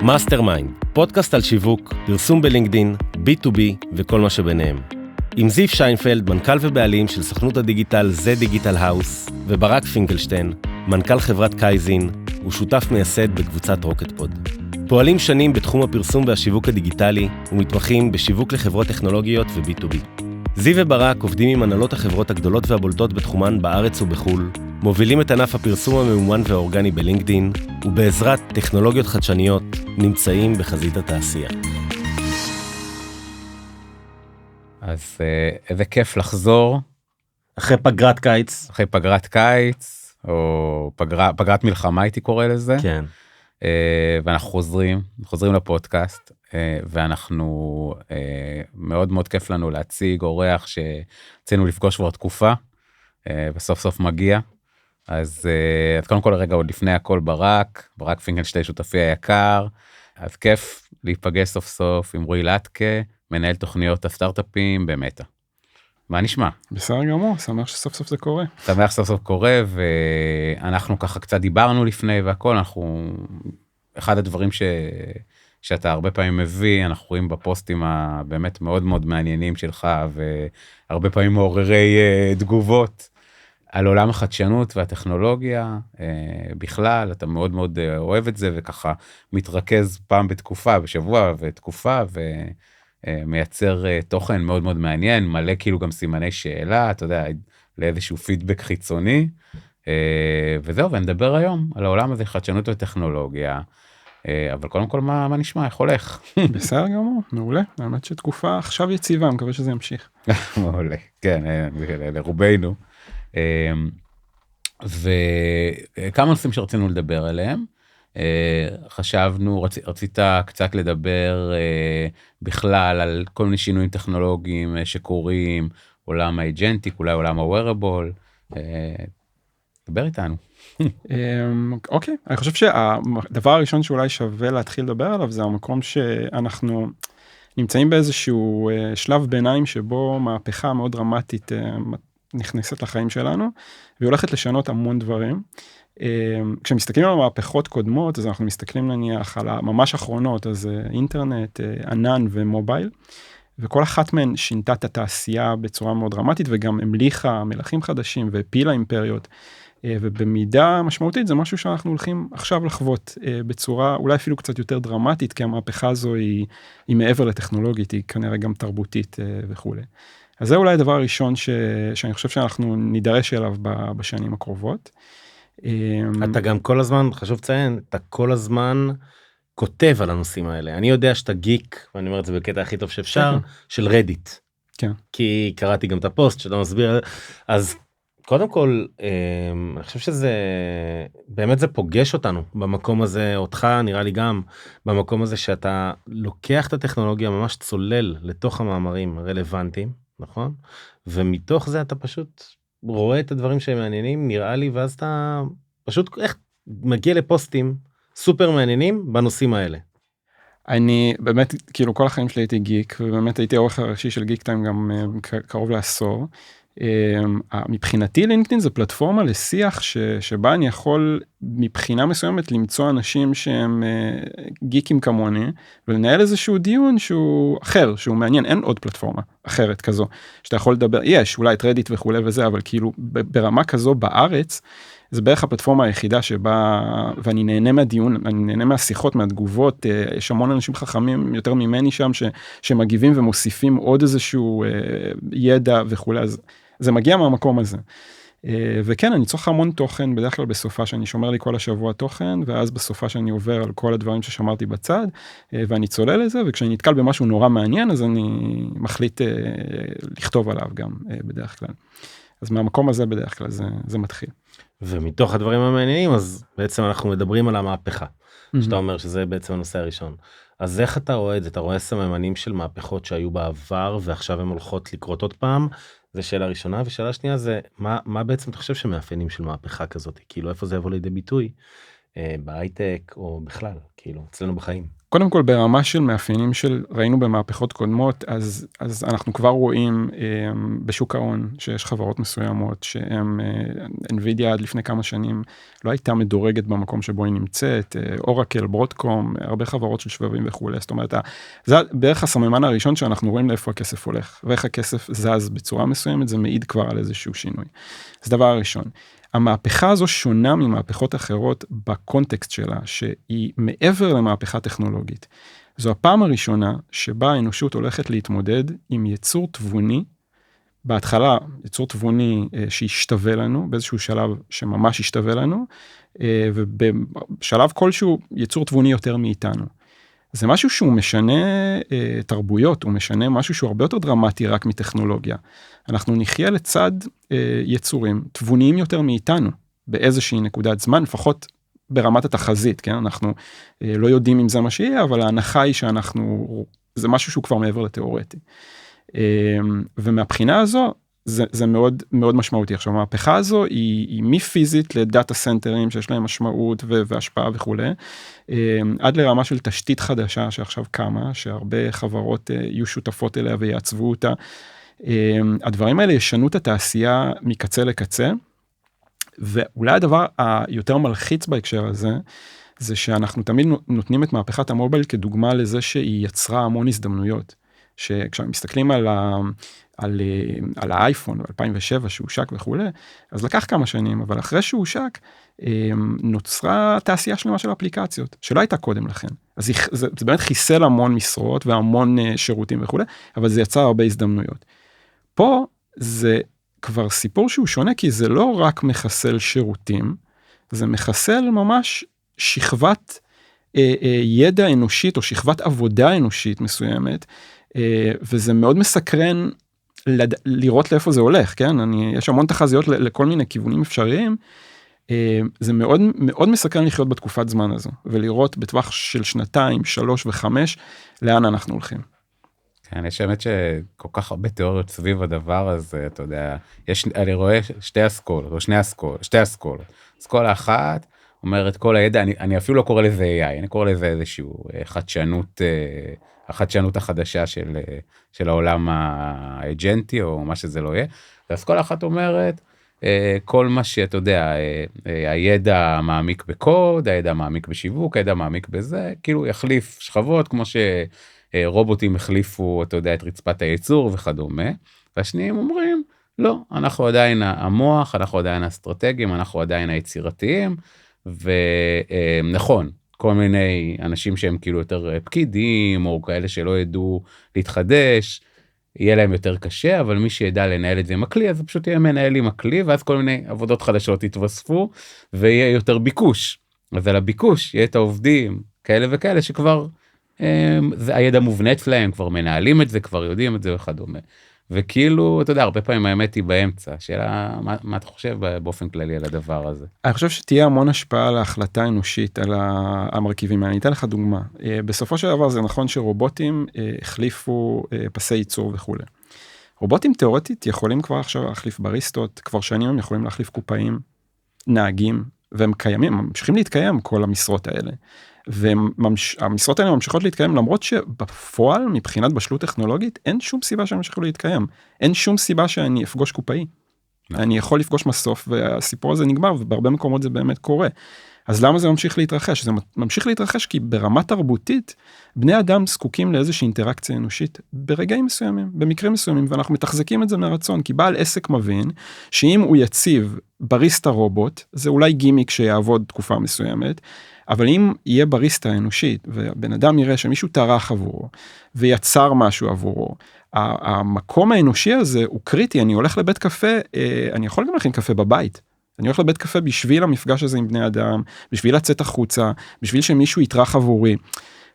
מאסטרמיינד, פודקאסט על שיווק, פרסום בלינקדין, B2B וכל מה שביניהם. עם זיו שיינפלד, מנכ"ל ובעלים של סוכנות הדיגיטל זה דיגיטל האוס, וברק פינקלשטיין, מנכ"ל חברת קייזין, ושותף מייסד בקבוצת רוקטפוד. פועלים שנים בתחום הפרסום והשיווק הדיגיטלי, ומתמחים בשיווק לחברות טכנולוגיות ו-B2B. זיו וברק עובדים עם הנהלות החברות הגדולות והבולטות בתחומן בארץ ובחול, מובילים את ענף הפרסום הממומן והאורגני בלינקדין, ובעזרת טכנולוגיות חדשניות נמצאים בחזית התעשייה. אז איזה כיף לחזור. אחרי פגרת קיץ. אחרי פגרת קיץ, או פגרת מלחמה הייתי קורא לזה. כן. ואנחנו חוזרים לפודקאסט, ואנחנו מאוד מאוד כיף לנו להציג אורח שרצינו לפגוש כבר תקופה, וסוף סוף מגיע. אז קודם כל רגע עוד לפני הכל ברק פינקלשטיין שותפי היקר, אז כיף להיפגש סוף סוף עם רועי לטקה, מנהל תוכניות הסטארט-אפים במטא. מה נשמע? בסדר גמור, שמח שסוף סוף זה קורה. שמח שסוף סוף קורה, ואנחנו ככה קצת דיברנו לפני והכל, אחד הדברים שאתה הרבה פעמים מביא, אנחנו רואים בפוסטים הבאמת מאוד מאוד מעניינים שלך, והרבה פעמים מעוררי תגובות, על עולם החדשנות והטכנולוגיה בכלל, אתה מאוד מאוד אוהב את זה, וככה מתרכז פעם בתקופה, בשבוע ותקופה, ומייצר תוכן מאוד מאוד מעניין, מלא כאילו גם סימני שאלה, אתה יודע, לאיזשהו פידבק חיצוני, וזהו, ונדבר היום על העולם הזה, חדשנות וטכנולוגיה, אבל קודם כל מה נשמע, איך הולך? בסדר גמור, מעולה, האמת שתקופה עכשיו יציבה, אני מקווה שזה ימשיך. מעולה, כן, לרובנו. וכמה נושאים שרצינו לדבר עליהם, חשבנו, רצית קצת לדבר בכלל על כל מיני שינויים טכנולוגיים שקורים, עולם האג'נטיק, אולי עולם הווירבול, דבר איתנו. אוקיי, אני חושב שהדבר הראשון שאולי שווה להתחיל לדבר עליו, זה המקום שאנחנו נמצאים באיזשהו שלב ביניים, שבו מהפכה מאוד דרמטית נכנסת לחיים שלנו, והיא הולכת לשנות המון דברים. כשמסתכלים על מהפכות קודמות, אז אנחנו מסתכלים נניח על ממש אחרונות, אז אינטרנט, ענן ומובייל, וכל אחת מהן שינתה את התעשייה בצורה מאוד דרמטית, וגם המליכה מלכים חדשים והפילה אימפריות, ובמידה משמעותית זה משהו שאנחנו הולכים עכשיו לחוות בצורה אולי אפילו קצת יותר דרמטית, כי המהפכה הזו היא מעבר לטכנולוגית, היא כנראה גם תרבותית וכו'. אז זה אולי הדבר הראשון שאני חושב שאנחנו נידרש אליו בשנים הקרובות. אתה גם כל הזמן, חשוב לציין, אתה כל הזמן כותב על הנושאים האלה. אני יודע שאתה גיק, ואני אומר את זה בקטע הכי טוב שאפשר, של רדיט. כן. כי קראתי גם את הפוסט שאתה מסביר, אז קודם כל, אני חושב שזה, באמת זה פוגש אותנו במקום הזה, אותך נראה לי גם, במקום הזה שאתה לוקח את הטכנולוגיה, ממש צולל לתוך המאמרים רלוונטיים, נכון? ומתוך זה אתה פשוט רואה את הדברים שהם מעניינים, נראה לי, ואז אתה פשוט איך מגיע לפוסטים סופר מעניינים בנושאים האלה. אני באמת, כאילו כל החיים שלי הייתי גיק, ובאמת הייתי העורך הראשי של גיק טיים גם קרוב לעשור. מבחינתי לינקדאין זה פלטפורמה לשיח שבה אני יכול מבחינה מסוימת למצוא אנשים שהם גיקים כמוני, ולנהל איזשהו דיון שהוא אחר, שהוא מעניין. אין עוד פלטפורמה אחרת כזו, שאתה יכול לדבר, יש אולי את רדיט וכו' וזה, אבל כאילו ברמה כזו בארץ, זה בערך הפלטפורמה היחידה שבה, ואני נהנה מהדיון, אני נהנה מהשיחות, מהתגובות, יש המון אנשים חכמים יותר ממני שם, שמגיבים ומוסיפים עוד איזשהו ידע וכו', אז זה מגיע מהמקום הזה. וכן, אני צורך המון תוכן, בדרך כלל בסופה שאני שומר לי כל השבוע תוכן, ואז בסופה שאני עובר על כל הדברים ששמרתי בצד, ואני צולל לזה, וכשאני נתקל במשהו נורא מעניין, אז אני מחליט לכתוב עליו גם בדרך כלל. אז מהמקום הזה בדרך כלל זה מתחיל. ומתוך הדברים המעניינים, אז בעצם אנחנו מדברים על המהפכה, שאתה אומר שזה בעצם הנושא הראשון. אז איך אתה רואה את זה? אתה רואה סממנים של מהפכות שהיו בעבר, ועכשיו הן הולכות לקרות עוד פעם? זה שאלה ראשונה, ושאלה שנייה זה, מה בעצם אתה חושב שמאפיינים של מהפכה כזאת? כאילו, איפה זה יבוא לידי ביטוי? בהייטק או בכלל, כאילו, אצלנו בחיים. קודם כל ברמה של מאפיינים של ראינו במהפכות קודמות, אז אנחנו כבר רואים בשוק ההון שיש חברות מסוימות שהם, NVIDIA עד לפני כמה שנים לא הייתה מדורגת במקום שבו היא נמצאת, אורקל, ברודקום, הרבה חברות של שבבים וכו'. זאת אומרת, זה בערך הסממן הראשון שאנחנו רואים לאיפה הכסף הולך, ואיך הכסף זז בצורה מסוימת, זה מעיד כבר על איזשהו שינוי. זה דבר הראשון. המהפכה הזו שונה ממהפכות אחרות בקונטקסט שלה, שהיא מעבר למהפכה טכנולוגית. זו הפעם הראשונה שבה האנושות הולכת להתמודד עם יצור תבוני, בהתחלה יצור תבוני שישתווה לנו, באיזשהו שלב שממש ישתווה לנו, ובשלב כלשהו יצור תבוני יותר מאיתנו. זה משהו שהוא משנה תרבויות, הוא משנה משהו שהוא הרבה יותר דרמטי רק מטכנולוגיה. אנחנו נחיה לצד יצורים תבוניים יותר מאיתנו, באיזושהי נקודת זמן, לפחות ברמת התחזית, כן? אנחנו לא יודעים אם זה מה שיהיה, אבל ההנחה היא זה משהו שהוא כבר מעבר לתיאורטי. ומהבחינה הזו, זה מאוד מאוד משמעותי. עכשיו, המהפכה הזו היא מפיזית לדאטה סנטרים שיש להם משמעות והשפעה וכו', עד לרמה של תשתית חדשה שעכשיו קמה, שהרבה חברות יהיו שותפות אליה ויעצבו אותה. הדברים האלה ישנו את התעשייה מקצה לקצה, ואולי הדבר היותר מלחיץ בהקשר הזה, זה שאנחנו תמיד נותנים את מהפכת המובייל כדוגמה לזה שהיא יצרה המון הזדמנויות, שכשמסתכלים על האייפון 2007 שהושק וכו', אז לקח כמה שנים, אבל אחרי שהושק, נוצרה תעשייה שלמה של אפליקציות, שלא הייתה קודם לכן. אז זה באמת חיסל המון משרות והמון שירותים וכו', אבל זה יצר הרבה הזדמנויות. פה זה כבר סיפור שהוא שונה, כי זה לא רק מחסל שירותים, זה מחסל ממש שכבת ידע אנושית, או שכבת עבודה אנושית מסוימת, וזה מאוד מסקרן לראות לאיפה זה הולך, כן? יש המון תחזיות לכל מיני כיוונים אפשריים, זה מאוד, מאוד מסקרן לחיות בתקופת זמן הזו, ולראות בטווח של 2, 3 ו5, לאן אנחנו הולכים. כן, יש באמת שכל כך הרבה תיאוריות סביב הדבר הזה, אתה יודע, אני רואה שתי אסכולות. אסכולה אחת אומרת כל הידע, אני אפילו לא קורא לזה AI, אני קורא לזה איזשהו החדשנות החדשה של העולם האג'נטי, או מה שזה לא יהיה. ואסכולה אחת אומרת, כל מה שאתה יודע, הידע מעמיק בקוד, הידע מעמיק בשיווק, הידע מעמיק בזה, כאילו יחליף שכבות, כמו שרובוטים החליפו, אתה יודע, את רצפת הייצור וכדומה. והשניים אומרים, לא, אנחנו עדיין המוח, אנחנו עדיין האסטרטגיים, אנחנו עדיין היצירתיים, ונכון, כל מיני אנשים שהם כאילו יותר פקידים, או כאלה שלא ידעו להתחדש, יהיה להם יותר קשה, אבל מי שידע לנהל את זה עם הכלי, אז פשוט יהיה מנהל עם הכלי, ואז כל מיני עבודות חדשות יתווספו, ויהיה יותר ביקוש. אז על הביקוש יהיה את העובדים, כאלה וכאלה, שכבר הידע מובנית להם, כבר מנהלים את זה, כבר יודעים את זה וכדומה. וכאילו, אתה יודע, הרבה פעמים האמת היא באמצע, שאלה, מה אתה חושב באופן כללי על הדבר הזה? אני חושב שתהיה המון השפעה על ההחלטה האנושית, על המרכיבים. אני אתן לך דוגמה. בסופו של דבר זה נכון שרובוטים החליפו פסי ייצור וכו'. רובוטים תיאורטית יכולים כבר עכשיו להחליף בריסטות, כבר שנים הם יכולים להחליף קופאים, נהגים, והם קיימים, הם ממשיכים להתקיים כל המשרות האלה. והמשרות האלה ממשיכות להתקיים, למרות שבפועל, מבחינת בשלות טכנולוגית, אין שום סיבה שהם ממשיכו להתקיים. אין שום סיבה שאני אפגוש קופאי. אני יכול לפגוש מסוף, והסיפור הזה נגמר, ובהרבה מקומות זה באמת קורה. אז למה זה ממשיך להתרחש? זה ממשיך להתרחש כי ברמה תרבותית, בני אדם זקוקים לאיזושהי אינטראקציה אנושית, ברגעים מסוימים, במקרים מסוימים, ואנחנו מתחזקים את זה מרצון, כי בעל עסק מבין, שאם הוא יציב בריסטה רובוט, זה אולי גימיק שיעבוד תקופה מסוימת, אבל אם יהיה בריסטה אנושית, ובן אדם יראה שמישהו טרח עבורו, ויצר משהו עבורו, המקום האנושי הזה הוא קריטי. אני הולך לבית קפה, אני יכול גם להכין קפה בבית, אני הולך לבית קפה בשביל המפגש הזה עם בני אדם, בשביל לצאת החוצה, בשביל שמישהו יטרח עבורי.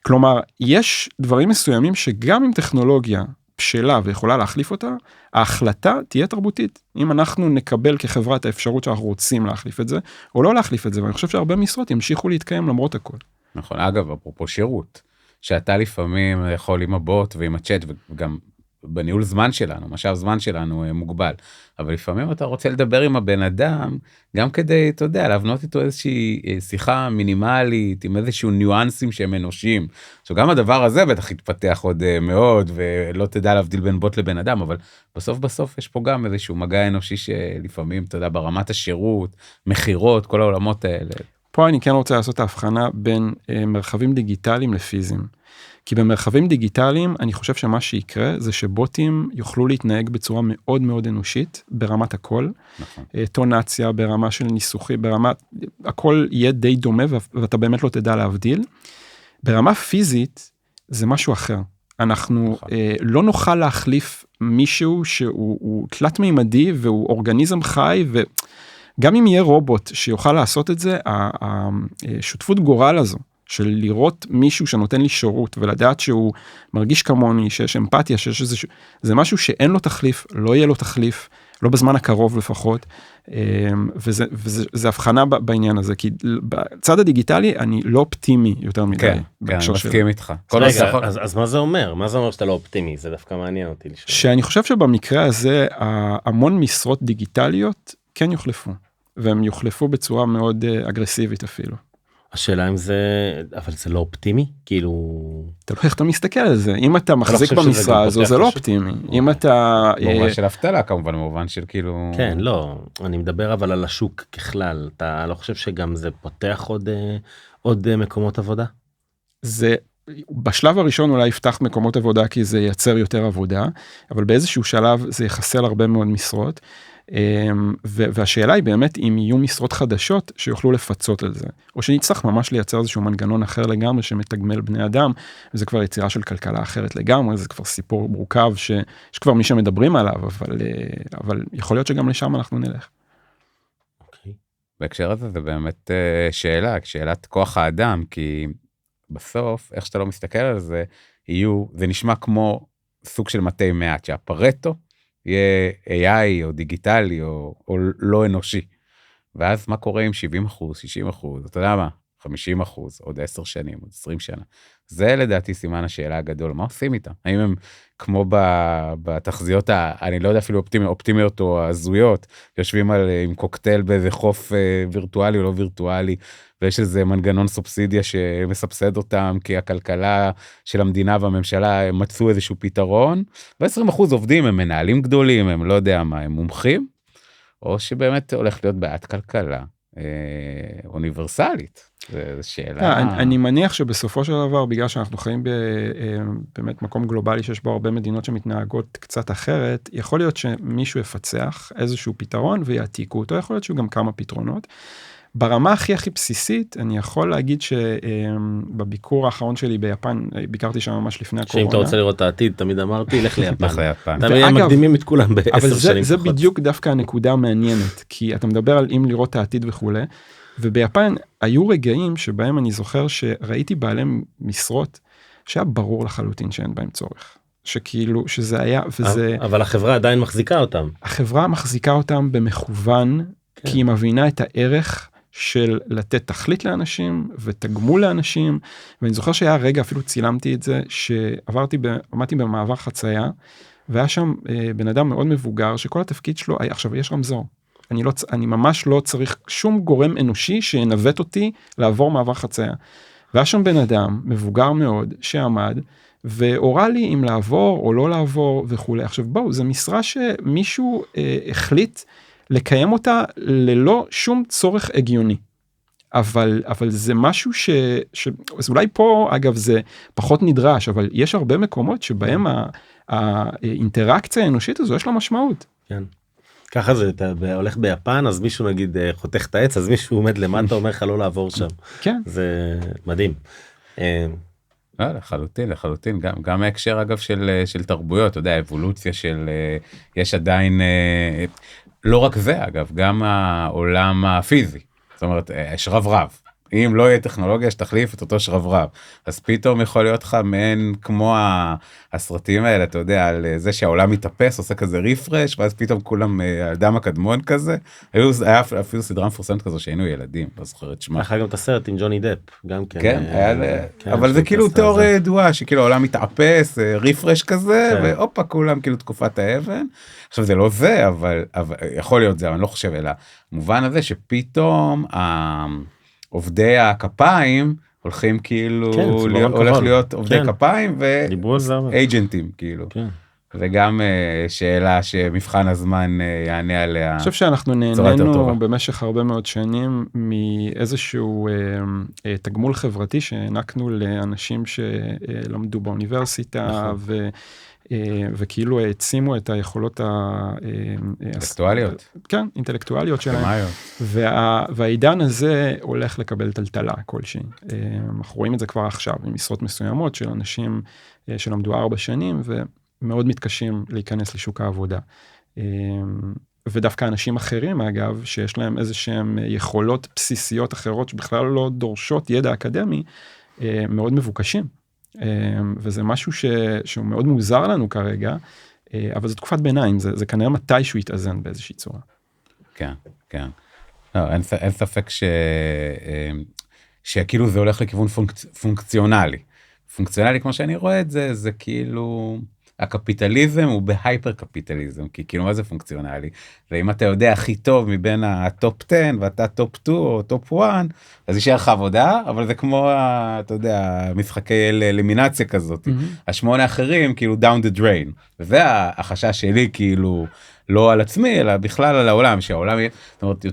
כלומר, יש דברים מסוימים שגם עם טכנולוגיה בשלה ויכולה להחליף אותה, ההחלטה תהיה תרבותית. אם אנחנו נקבל כחברה את האפשרות שאנחנו רוצים להחליף את זה, או לא להחליף את זה, ואני חושב שהרבה משרות ימשיכו להתקיים למרות הכל. נכון, אגב, אפרופו שירות, שאתה לפעמים יכול עם הבוט ועם הצ'אט, וגם בניהול זמן שלנו, משאב זמן שלנו מוגבל, אבל לפעמים אתה רוצה לדבר עם הבן אדם, גם כדי, אתה יודע, להבנות איתו איזושהי שיחה מינימלית, עם איזשהו ניואנסים שהם אנושיים. עכשיו גם הדבר הזה בטח יתפתח עוד מאוד, ולא תדע להבדיל בין בוט לבן אדם, אבל בסוף יש פה גם איזשהו מגע אנושי שלפעמים, אתה יודע, ברמת השירות, מחירות, כל העולמות האלה. פה אני כן רוצה לעשות את ההבחנה בין מרחבים דיגיטליים לפיזיים. כי במרחבים דיגיטליים אני חושב שמה שיקרה זה שבוטים יוכלו להתנהג בצורה מאוד מאוד אנושית ברמת הכל. נכון. טונציה, ברמה של ניסוחי, הכל יהיה די דומה ואתה באמת לא תדע להבדיל. ברמה פיזית זה משהו אחר. אנחנו לא נוכל להחליף מישהו שהוא תלת מימדי והוא אורגניזם חי וגם אם יהיה רובוט שיוכל לעשות את זה, השותפות גורל הזו. של לראות מישהו שנותן לי שירות, ולדעת שהוא מרגיש כמוני, שיש אמפתיה, שיש איזשהו, זה משהו שאין לו תחליף, לא יהיה לו תחליף, לא בזמן הקרוב לפחות, וזה הבחנה בעניין הזה, כי בצד הדיגיטלי אני לא אופטימי יותר מדי. כן, אני מסכים איתך. רגע, אז מה זה אומר? מה זה אומר שאתה לא אופטימי? זה דווקא מעניין אותי לשאול. שאני חושב שבמקרה הזה, המון משרות דיגיטליות כן יוחלפו, והם יוחלפו בצורה מאוד אגרסיבית אפילו. השאלה אם זה, אבל זה לא אופטימי, כאילו... אתה לא איך אתה מסתכל על זה, אם אתה מחזיק במשרה הזו, זה לא אופטימי, אם אתה... במובן של אבטלה כמובן, במובן של כאילו... כן, לא, אני מדבר אבל על השוק ככלל, אתה לא חושב שגם זה פותח עוד מקומות עבודה? זה... בשלב הראשון אולי יפתח מקומות עבודה, כי זה ייצר יותר עבודה, אבל באיזשהו שלב זה יחסל הרבה מאוד משרות, והשאלה היא באמת אם יהיו משרות חדשות שיוכלו לפצות על זה, או שנצטרך ממש לייצר איזשהו מנגנון אחר לגמרי שמתגמל בני אדם, וזה כבר יצירה של כלכלה אחרת לגמרי, זה כבר סיפור מורכב שיש כבר מי שמדברים עליו, אבל יכול להיות שגם לשם אנחנו נלך. בהקשר הזה זה באמת שאלת כוח האדם, כי בסוף, איך שאתה לא מסתכל על זה, זה נשמע כמו סוג של מתי מעט, שהפרטו יהיה AI או דיגיטלי או לא אנושי. ואז מה קורה עם 70%, 60%, אתה יודע מה? 50%, עוד 10 שנים, עוד 20 שנה. זה לדעתי סימן השאלה הגדול, מה עושים איתם? האם הם כמו בתחזיות, אני לא יודע אפילו אופטימיות או הזויות, יושבים עם קוקטייל באיזה חוף וירטואלי או לא וירטואלי, ויש איזה מנגנון סובסידיה שמסבסד אותם, כי הכלכלה של המדינה והממשלה מצאו איזשהו פתרון, ו20% עובדים, הם מנהלים גדולים, הם לא יודע מה, הם מומחים, או שבאמת הולך להיות בעיית כלכלה אוניברסלית. זו שאלה... אני מניח שבסופו של דבר, בגלל שאנחנו חיים באמת מקום גלובלי שיש בו הרבה מדינות שמתנהגות קצת אחרת, יכול להיות שמישהו יפצח איזשהו פתרון ויעתיקו אותו, יכול להיות שהוא גם כמה פתרונות. ברמה הכי בסיסית, אני יכול להגיד שבביקור האחרון שלי ביפן, ביקרתי שם ממש לפני הקורונה. שאם אתה רוצה לראות את העתיד, תמיד אמרתי, לך ליפן. תמיד הם מקדימים את כולם ב10 שנים. אבל זה בדיוק דווקא הנקודה המעניינת, כי אתה מדבר על אם לראות את העתיד וכו', וביפן היו רגעים שבהם אני זוכר שראיתי בעלי משרות, שהיה ברור לחלוטין שאין בהם צורך. שכאילו, שזה היה, וזה... אבל החברה עדיין מחזיקה אותם. החברה מחזיקה אותם במכוון, כי היא מבינה את הערך של לתת תכלית לאנשים ותגמול לאנשים, ואני זוכר שהיה רגע, אפילו צילמתי את זה, עמדתי במעבר חצייה, והיה שם בן אדם מאוד מבוגר, שכל התפקיד שלו, עכשיו יש רמזור, אני ממש לא צריך שום גורם אנושי שינווט אותי לעבור מעבר חצייה, והיה שם בן אדם מבוגר מאוד שעמד, והורה לי אם לעבור או לא לעבור וכו'. עכשיו בואו, זו משרה שמישהו החליט לקיים אותה ללא שום צורך הגיוני. אבל זה משהו אז אולי פה, אגב, זה פחות נדרש, אבל יש הרבה מקומות שבהם האינטראקציה האנושית הזו יש לה משמעות. כן. ככה זה, אתה הולך ביפן, אז מישהו נגיד חותך את העץ, אז מישהו עומד למטה, אומר לך לא לעבור שם. כן. זה מדהים. לחלוטין, גם ההקשר אגב של תרבויות, אתה יודע, אבולוציה של, יש עדיין, לא רק זה אגב, גם העולם הפיזי, זאת אומרת, יש רב, אם לא יהיה טכנולוגיה שתחליף את אותו שרברב, אז פתאום יכול להיות לך מעין כמו הסרטים האלה, אתה יודע, על זה שהעולם מתאפס, עושה כזה ריפרש, ואז פתאום כולם האדם הקדמון כזה, היה אפילו סדרה מפורסמת כזו שהיינו ילדים, לא זוכר את שמה. אחר גם את הסרט עם ג'וני דפ, גם כן. כן, אבל זה כאילו תיאוריה ידועה, שכאילו העולם מתאפס, ריפרש כזה, ואופה, כולם כאילו תקופת האבן. עכשיו זה לא זה, אבל יכול להיות זה, אבל אני לא חושב, אלא מובן הזה שפתאום עובדי הכפיים הולכים כאילו, הולך להיות עובדי כפיים ואייג'נטים כאילו. וגם שאלה שמבחן הזמן יענה עליה. אני חושב שאנחנו נהנינו במשך הרבה מאוד שנים מאיזשהו תגמול חברתי שהענקנו לאנשים שלמדו באוניברסיטה וכאילו העצימו את היכולות אינטלקטואליות. כן, אינטלקטואליות שלהם. והעידן הזה הולך לקבל טלטלה כלשהי. אנחנו רואים את זה כבר עכשיו, עם משרות מסוימות של אנשים שלמדו 4 שנים, ומאוד מתקשים להיכנס לשוק העבודה. ודווקא אנשים אחרים, אגב, שיש להם איזשהם יכולות בסיסיות אחרות, שבכלל לא דורשות ידע אקדמי, מאוד מבוקשים. וזה משהו שהוא מאוד מוזר לנו כרגע, אבל זו תקופת ביניים, זה כנראה מתי שהוא יתאזן באיזושהי צורה. כן, כן. לא, אין ספק שכאילו זה הולך לכיוון פונקציונלי. פונקציונלי, כמו שאני רואה את זה, זה כאילו, הקפיטליזם הוא בהייפר קפיטליזם, כי כאילו מה זה פונקציונלי? ואם אתה יודע הכי טוב מבין הטופ 10, ואתה טופ 2 או טופ 1, אז יישאר לך עבודה, אבל זה כמו, אתה יודע, משחקי אלימינציה כזאת. 8 האחרים, כאילו, down the drain. וזה החשש שלי, כאילו, לא על עצמי, אלא בכלל על העולם, שהעולם יהיה, זאת אומרת,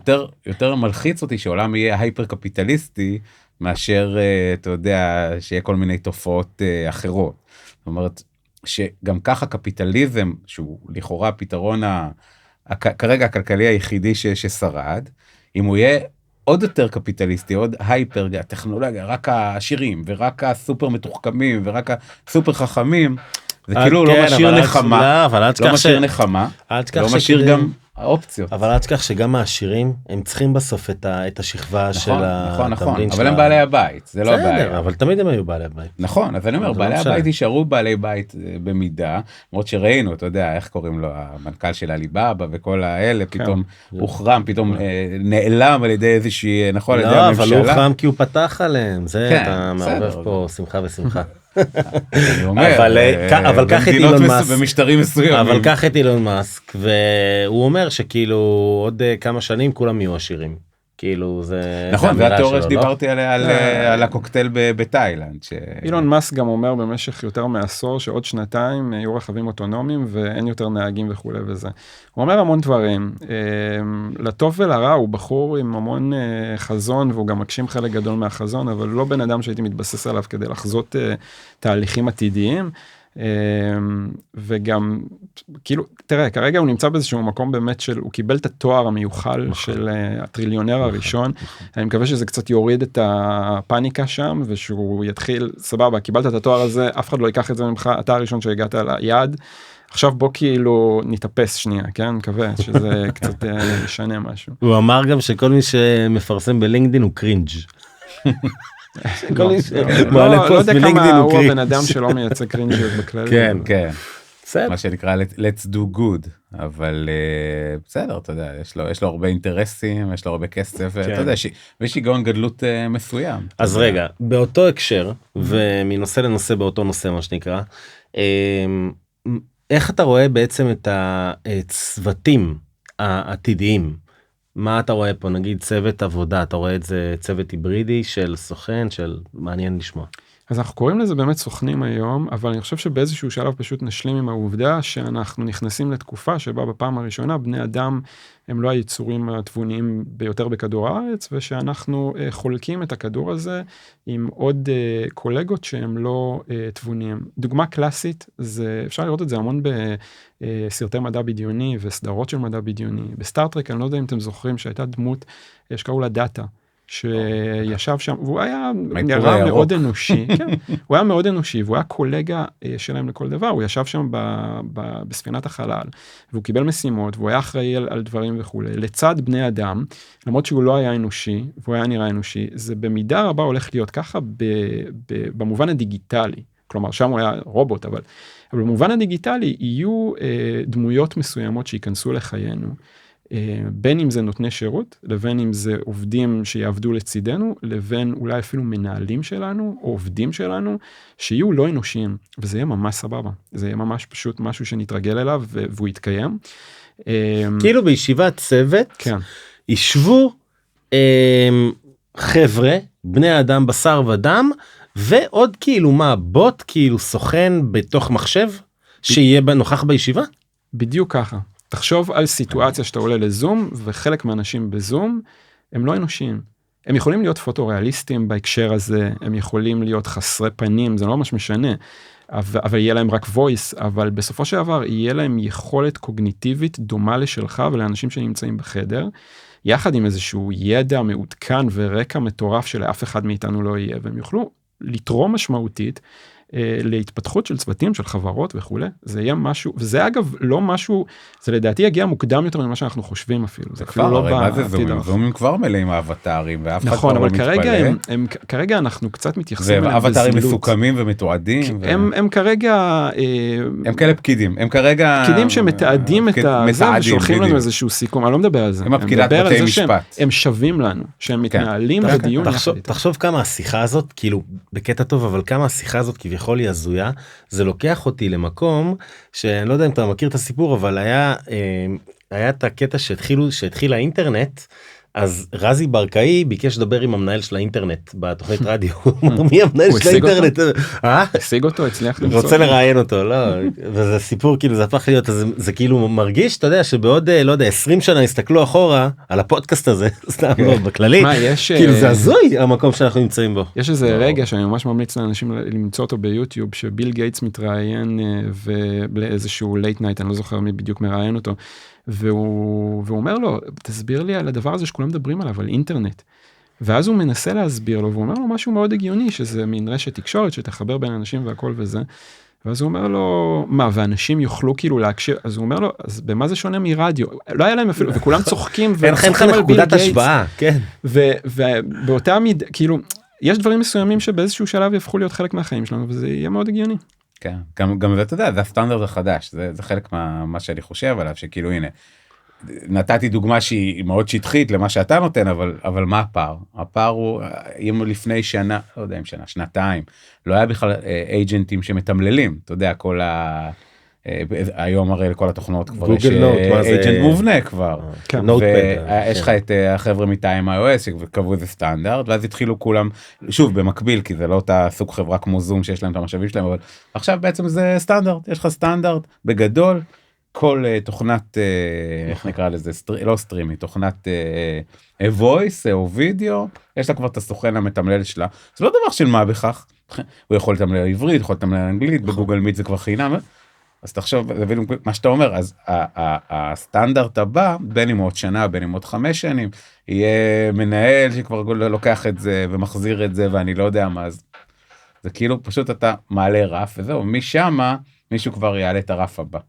יותר מלחיץ אותי שהעולם יהיה הייפר קפיטליסטי, מאשר, אתה יודע, שיהיה כל מיני תופעות אחרות. זאת אומרת, שגם ככה קפיטליזם, שהוא לכאורה הפתרון כרגע הכלכלי היחידי ששרד, אם הוא יהיה עוד יותר קפיטליסטי, עוד הייפר, הטכנולוגיה, רק העשירים, ורק הסופר מתוחכמים, ורק הסופר חכמים, זה כאילו לא משאיר נחמה, לא משאיר נחמה, לא משאיר גם האופציות. אבל אל תשכח שגם העשירים, הם צריכים בסוף את השכבה של התמלין. נכון, אבל הם בעלי הבית, זה לא הבעיה. אבל תמיד הם היו בעלי הבית. נכון, אז אני אומר, בעלי הבית יישארו בעלי בית במידה, למרות שראינו, אתה יודע, איך קוראים לו, המנכ"ל של עליבאבא וכל האלה, פתאום הוחרם, פתאום נעלם על ידי איזושהי, נכון, על ידי הממשלה. לא, אבל הוא הוחרם כי הוא פתח עליהם, זה אתה מערבב פה שמחה ושמחה. אבל קח את אילון מאסק, במשטרים מסוימים, אבל קח את אילון מאסק, והוא אומר שכאילו עוד כמה שנים כולם יהיו עשירים. כאילו זה נכון, זה התיאוריה שדיברתי עליה על הקוקטייל בתאילנד. אילון מאסק גם אומר במשך יותר מעשור שעוד 2 יהיו רכבים אוטונומיים ואין יותר נהגים וכו' וזה. הוא אומר המון דברים, לטוב ולרע הוא בחור עם המון חזון והוא גם מגשים חלק גדול מהחזון, אבל לא בן אדם שהייתי מתבסס עליו כדי לחזות תהליכים עתידיים. וגם כאילו תראה כרגע הוא נמצא באיזשהו מקום באמת של הוא קיבל את התואר המיוחל של הטריליונר הראשון. אני מקווה שזה קצת יוריד את הפאניקה שם ושהוא יתחיל סבבה קיבלת את התואר הזה אף אחד לא ייקח את זה ממך אתה הראשון שהגעת ליעד עכשיו בוא כאילו נתאפס שנייה כן מקווה שזה קצת ישנה משהו. הוא אמר גם שכל מי שמפרסם בלינקדין הוא קרינג'. לא יודע כמה הוא הבן אדם שלא מייצג קרינג'יות בכלל. כן, כן. מה שנקרא let's do good, אבל בסדר, אתה יודע, יש לו הרבה אינטרסים, יש לו הרבה כסף, אתה יודע, ויש היגיון גדלות מסוים. אז רגע, באותו הקשר, ומנושא לנושא באותו נושא, מה שנקרא, איך אתה רואה בעצם את הצוותים העתידיים? מה אתה רואה פה, נגיד צוות עבודה, אתה רואה את זה צוות היברידי של סוכן, של מעניין לשמוע. אז אנחנו קוראים לזה באמת סוכנים היום, אבל אני חושב שבאיזשהו שלב פשוט נשלים עם העובדה שאנחנו נכנסים לתקופה שבה בפעם הראשונה בני אדם הם לא היצורים התבוניים ביותר בכדור הארץ, ושאנחנו חולקים את הכדור הזה עם עוד קולגות שהם לא תבוניים. דוגמה קלאסית, אפשר לראות את זה המון בסרטי מדע בדיוני וסדרות של מדע בדיוני. בסטארטרק, אני לא יודע אם אתם זוכרים שהייתה דמות שקראו לה דאטה. שישב שם, והוא היה נראה מאוד אנושי, כן, הוא היה מאוד אנושי, והוא היה קולגה שלהם לכל דבר, הוא ישב שם בספינת החלל, והוא קיבל משימות, והוא היה אחראי על דברים וכו', לצד בני אדם, למרות שהוא לא היה אנושי, והוא היה נראה אנושי, זה במידה רבה הולך להיות ככה במובן הדיגיטלי, כלומר שם הוא היה רובוט, אבל במובן הדיגיטלי יהיו דמויות מסוימות שיכנסו לחיינו, בין אם זה נותני שירות, לבין אם זה עובדים שיעבדו לצידנו, לבין אולי אפילו מנהלים שלנו, או עובדים שלנו, שיהיו לא אנושיים, וזה יהיה ממש סבבה. זה יהיה ממש פשוט משהו שנתרגל אליו, והוא יתקיים. כאילו בישיבת צוות, כן. ישבו חבר'ה, בני אדם בשר ודם, ועוד כאילו מה, בוט כאילו סוכן בתוך מחשב, שיהיה נוכח בישיבה? בדיוק ככה. תחשוב על סיטואציה שאתה עולה לזום, וחלק מהאנשים בזום, הם לא אנושיים. הם יכולים להיות פוטו-ריאליסטים בהקשר הזה, הם יכולים להיות חסרי פנים, זה לא ממש משנה, אבל יהיה להם רק voice, אבל בסופו של דבר יהיה להם יכולת קוגניטיבית דומה לשלך ולאנשים שנמצאים בחדר, יחד עם איזשהו ידע מעודכן ורקע מטורף שלאף אחד מאיתנו לא יהיה, והם יוכלו לתרום משמעותית, להתפתחות של צוותים, של חברות וכו'. זה יהיה משהו, וזה אגב לא משהו, זה לדעתי יגיע מוקדם יותר ממה שאנחנו חושבים אפילו. זה כבר, הרי מה זה זומים כבר מלאים האבטרים, ואף אחד נכון, כבר לא אבל מתפלא. כרגע אנחנו קצת מתייחסים אליהם בזילות. ואבטרים מסוכמים ומתועדים. הם כרגע... הם כאלה פקידים, הם כרגע... פקידים שמתעדים את זה, ושולחים לנו איזשהו סיכום, אני לא מדבר על זה. הם הפקידת בתי משפט. הם שווים לנו, שהם מתנהלים בדיון. תחשוב כמה השיחה הזאת, כאילו, בקטע טוב, אבל כמה השיחה הזאת כביכול היא הזויה, זה לוקח אותי למקום, שאני לא יודע אם אתה מכיר את הסיפור, אבל היה את הקטע שהתחיל האינטרנט, אז רזי ברקאי ביקש לדבר עם המנהל של האינטרנט בתוכנית רדיו. מי המנהל של האינטרנט? השיג אותו, הצליח למצוא. רוצה לראיין אותו, לא, וזה סיפור, כאילו זה הפך להיות, זה כאילו מרגיש, אתה יודע, שבעוד, לא יודע, 20 שנה הסתכלו אחורה על הפודקאסט הזה, סתם לא, בכללי, כאילו זה הזוי המקום שאנחנו נמצאים בו. יש איזה רגע שאני ממש ממליץ לאנשים למצוא אותו ביוטיוב, שביל גייטס מתראיין באיזשהו late night, אני לא זוכר מי בדיוק מראיין אותו, והוא אומר לו, תסביר לי על הדבר הזה שכולם מדברים עליו, על אינטרנט. ואז הוא מנסה להסביר לו, והוא אומר לו משהו מאוד הגיוני, שזה מין רשת תקשורת שתחבר בין אנשים והכל וזה. ואז הוא אומר לו, מה, ואנשים יוכלו כאילו להקשיב, אז הוא אומר לו, אז במה זה שונה מרדיו? לא היה להם אפילו, וכולם צוחקים, וצוחקים על ביל גייטס. כן. ובאותה מיד, כאילו, יש דברים מסוימים שבאיזשהו שלב יהפכו להיות חלק מהחיים שלנו, וזה יהיה מאוד הגיוני. כן, גם זה, אתה יודע, זה הסטנדרט החדש, זה חלק מה שאני חושב עליו, שכאילו הנה, נתתי דוגמה שהיא מאוד שטחית למה שאתה נותן, אבל מה הפער? הפער הוא, אם לפני שנה, לא יודע אם שנה, שנתיים, לא היה בכלל אייג'נטים שמתמללים, אתה יודע, כל היום הרי לכל התוכנות כבר יש אייג'נט מובנה כבר, ויש לך את החבר'ה מטעם iOS שקבעו איזה סטנדרט, ואז התחילו כולם, שוב במקביל, כי זה לא אותה סוג חברה כמו זום שיש להם את המשאבים שלהם, אבל עכשיו בעצם זה סטנדרט, יש לך סטנדרט בגדול, כל תוכנת, איך נקרא לזה, לא סטרימי, תוכנת voice או וידאו, יש לה כבר את הסוכן המתמלל שלה, זה לא דבר של מה בכך, הוא יכול לתמלל עברית, יכול לתמלל אנגלית, בגוגל מיט זה כבר חינם, אז תחשוב, מה שאתה אומר, אז הסטנדרט הבא, בין אם עוד שנה, בין אם עוד 5 שנים, יהיה מנהל שכבר לוקח את זה ומחזיר את זה, ואני לא יודע מה, אז זה כאילו פשוט אתה מעלה רף וזהו, משם מישהו כבר יעלה את הרף הבא.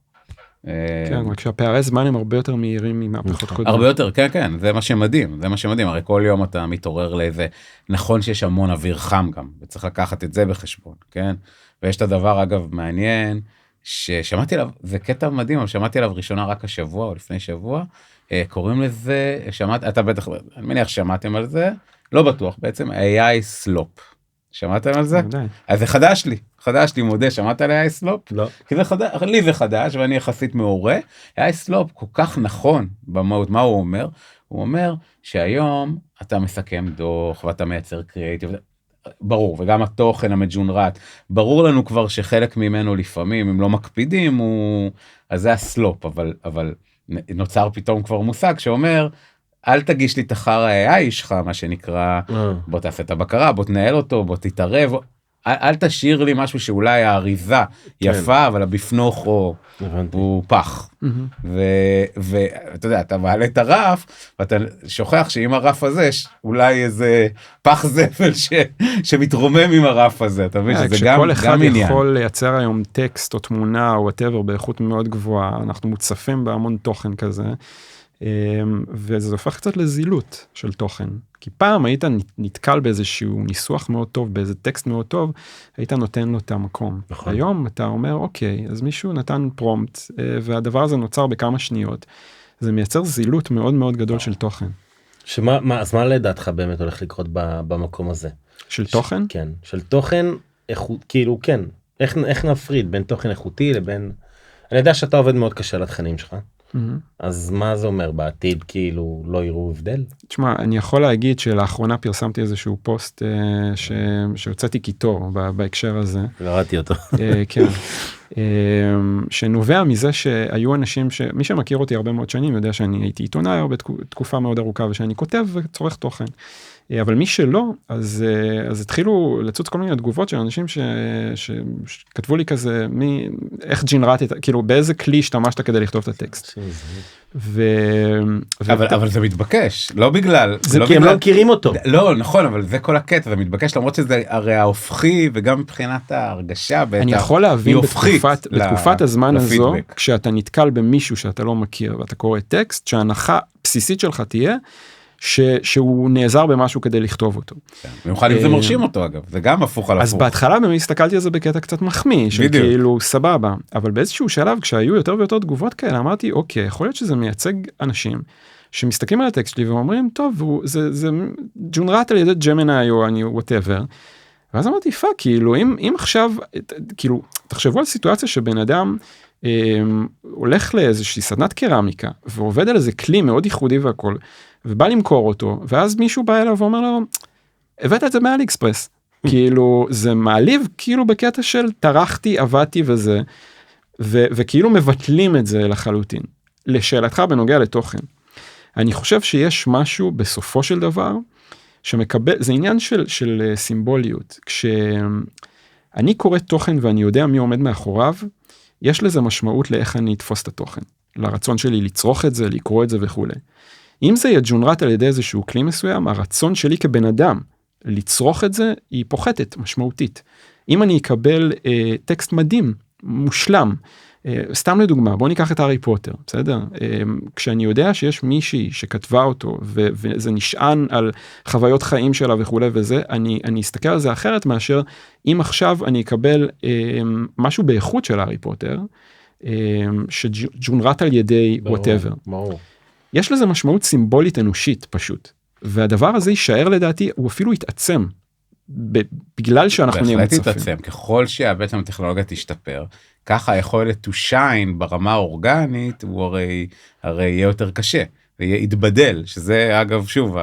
כן, רק שהפערי זמן הם הרבה יותר מהירים ממהפכות קודמות. הרבה יותר, כן, כן, זה מה שמדהים, הרי כל יום אתה מתעורר לאיזה, נכון שיש המון אוויר חם גם, וצריך לקחת את זה בחשבון, כן? ויש את הדבר אגב מעניין, ששמעתי עליו, זה קטע מדהים, אבל שמעתי עליו ראשונה רק השבוע או לפני שבוע, קוראים לזה, אתה בטח, אני מניח שמעתם על זה, לא בטוח, בעצם AI סלופ. שמעתם על זה? אז זה חדש לי, מודה, שמעת על AI סלופ? לא. כי זה חדש, לי זה חדש, ואני יחסית מעורה. AI סלופ כל כך נכון במהות, מה הוא אומר? הוא אומר שהיום אתה מסכם דוח, ואתה מייצר קריאייטיב, ברור, וגם התוכן המג'ונרט, ברור לנו כבר שחלק ממנו לפעמים, אם לא מקפידים, אז זה הסלופ, אבל נוצר פתאום כבר מושג שאומר, אל תגיש לי את אחר ה-AI שלך, מה שנקרא, בוא תעשה את הבקרה, בוא תנהל אותו, בוא תתערב, אל תשאיר לי משהו שאולי האריזה יפה, אבל הבפנוך הוא פח. ואתה יודע, אתה מעלה את הרף, ואתה שוכח שעם הרף הזה יש אולי איזה פח זפל שמתרומם עם הרף הזה, אתה מבין שזה גם עניין. כשכל אחד יכול לייצר היום טקסט או תמונה או whatever באיכות מאוד גבוהה, אנחנו מוצפים בהמון תוכן כזה, וזה הופך קצת לזילות של תוכן. כי פעם היית נתקל באיזשהו ניסוח מאוד טוב, באיזה טקסט מאוד טוב, היית נותן לו את המקום. נכון. היום אתה אומר, אוקיי, אז מישהו נתן פרומפט, והדבר הזה נוצר בכמה שניות. זה מייצר זילות מאוד מאוד גדול של תוכן. אז מה לדעתך באמת הולך לקרות במקום הזה? של תוכן? כן, של תוכן, כאילו, כן. איך נפריד בין תוכן איכותי לבין... אני יודע שאתה עובד מאוד קשה לתכנים שלך. אז מה זה אומר בעתיד, כאילו לא יראו הבדל? תשמע, אני יכול להגיד שלאחרונה פרסמתי איזשהו פוסט שהוצאתי קיטור בהקשר הזה. לא ראיתי אותו. כן. שנובע מזה שהיו אנשים מי שמכיר אותי הרבה מאוד שנים יודע שאני הייתי עיתונאי בתקופה מאוד ארוכה ושאני כותב וצורך תוכן. אבל מי שלא, אז התחילו לצוץ כל מיני תגובות של אנשים שכתבו לי כזה, איך ג'נרטית, כאילו באיזה כלי השתמשת כדי לכתוב את הטקסט. אבל זה מתבקש, לא בגלל... זה כי הם לא מכירים אותו. לא, נכון, אבל זה כל הקטע, זה מתבקש, למרות שזה הרי ההופכי, וגם מבחינת ההרגשה, אני יכול להבין בתקופת הזמן הזו, כשאתה נתקל במישהו שאתה לא מכיר, ואתה קורא טקסט, שההנחה בסיסית שלך תהיה, שהוא נעזר במשהו כדי לכתוב אותו. במיוחד אם זה מרשים אותו אגב, זה גם הפוך על הפוך. אז בהתחלה באמת הסתכלתי על זה בקטע קצת מחמיא, שכאילו סבבה, אבל באיזשהו שלב כשהיו יותר ויותר תגובות כאלה, אמרתי אוקיי, יכול להיות שזה מייצג אנשים שמסתכלים על הטקסט שלי ואומרים טוב, זה ג'ונרט על ידי ג'מיני או אני whatever, ואז אמרתי פאק, כאילו אם עכשיו, כאילו תחשבו על סיטואציה שבן אדם הולך לאיזושהי סדנת קרמיקה, ועובד על איזה כלי מאוד ייחודי והכל, ובא למכור אותו, ואז מישהו בא אליו ואומר לו, הבאת את זה מאלי אקספרס. כאילו, זה מעליב, כאילו בקטע של טרחתי, עבדתי וזה, וכאילו מבטלים את זה לחלוטין. לשאלתך בנוגע לתוכן. אני חושב שיש משהו בסופו של דבר, שמקבל, זה עניין של סימבוליות. כשאני קורא תוכן ואני יודע מי עומד מאחוריו, יש לזה משמעות לאיך אני אתפוס את התוכן. לרצון שלי לצרוך את זה, לקרוא את זה וכו'. אם זה יג'ונרט על ידי איזשהו כלי מסוים, הרצון שלי כבן אדם לצרוך את זה, היא פוחתת משמעותית. אם אני אקבל טקסט מדהים, מושלם, סתם לדוגמה, בוא ניקח את הארי פוטר, בסדר? כשאני יודע שיש מישהי שכתבה אותו, וזה נשען על חוויות חיים שלה וכו' וזה, אני אסתכל על זה אחרת מאשר, אם עכשיו אני אקבל משהו באיכות של הארי פוטר, שג'ונרט על ידי whatever. ברור. יש לזה משמעות סימבולית אנושית פשוט, והדבר הזה יישאר לדעתי, הוא אפילו יתעצם, בגלל שאנחנו נהיה מוצפים. בהחלט יתעצם, ככל שבעצם הטכנולוגיה תשתפר, ככה היכולת to shine ברמה האורגנית, הוא הרי יהיה יותר קשה, ויהיה יתבדל, שזה אגב שוב,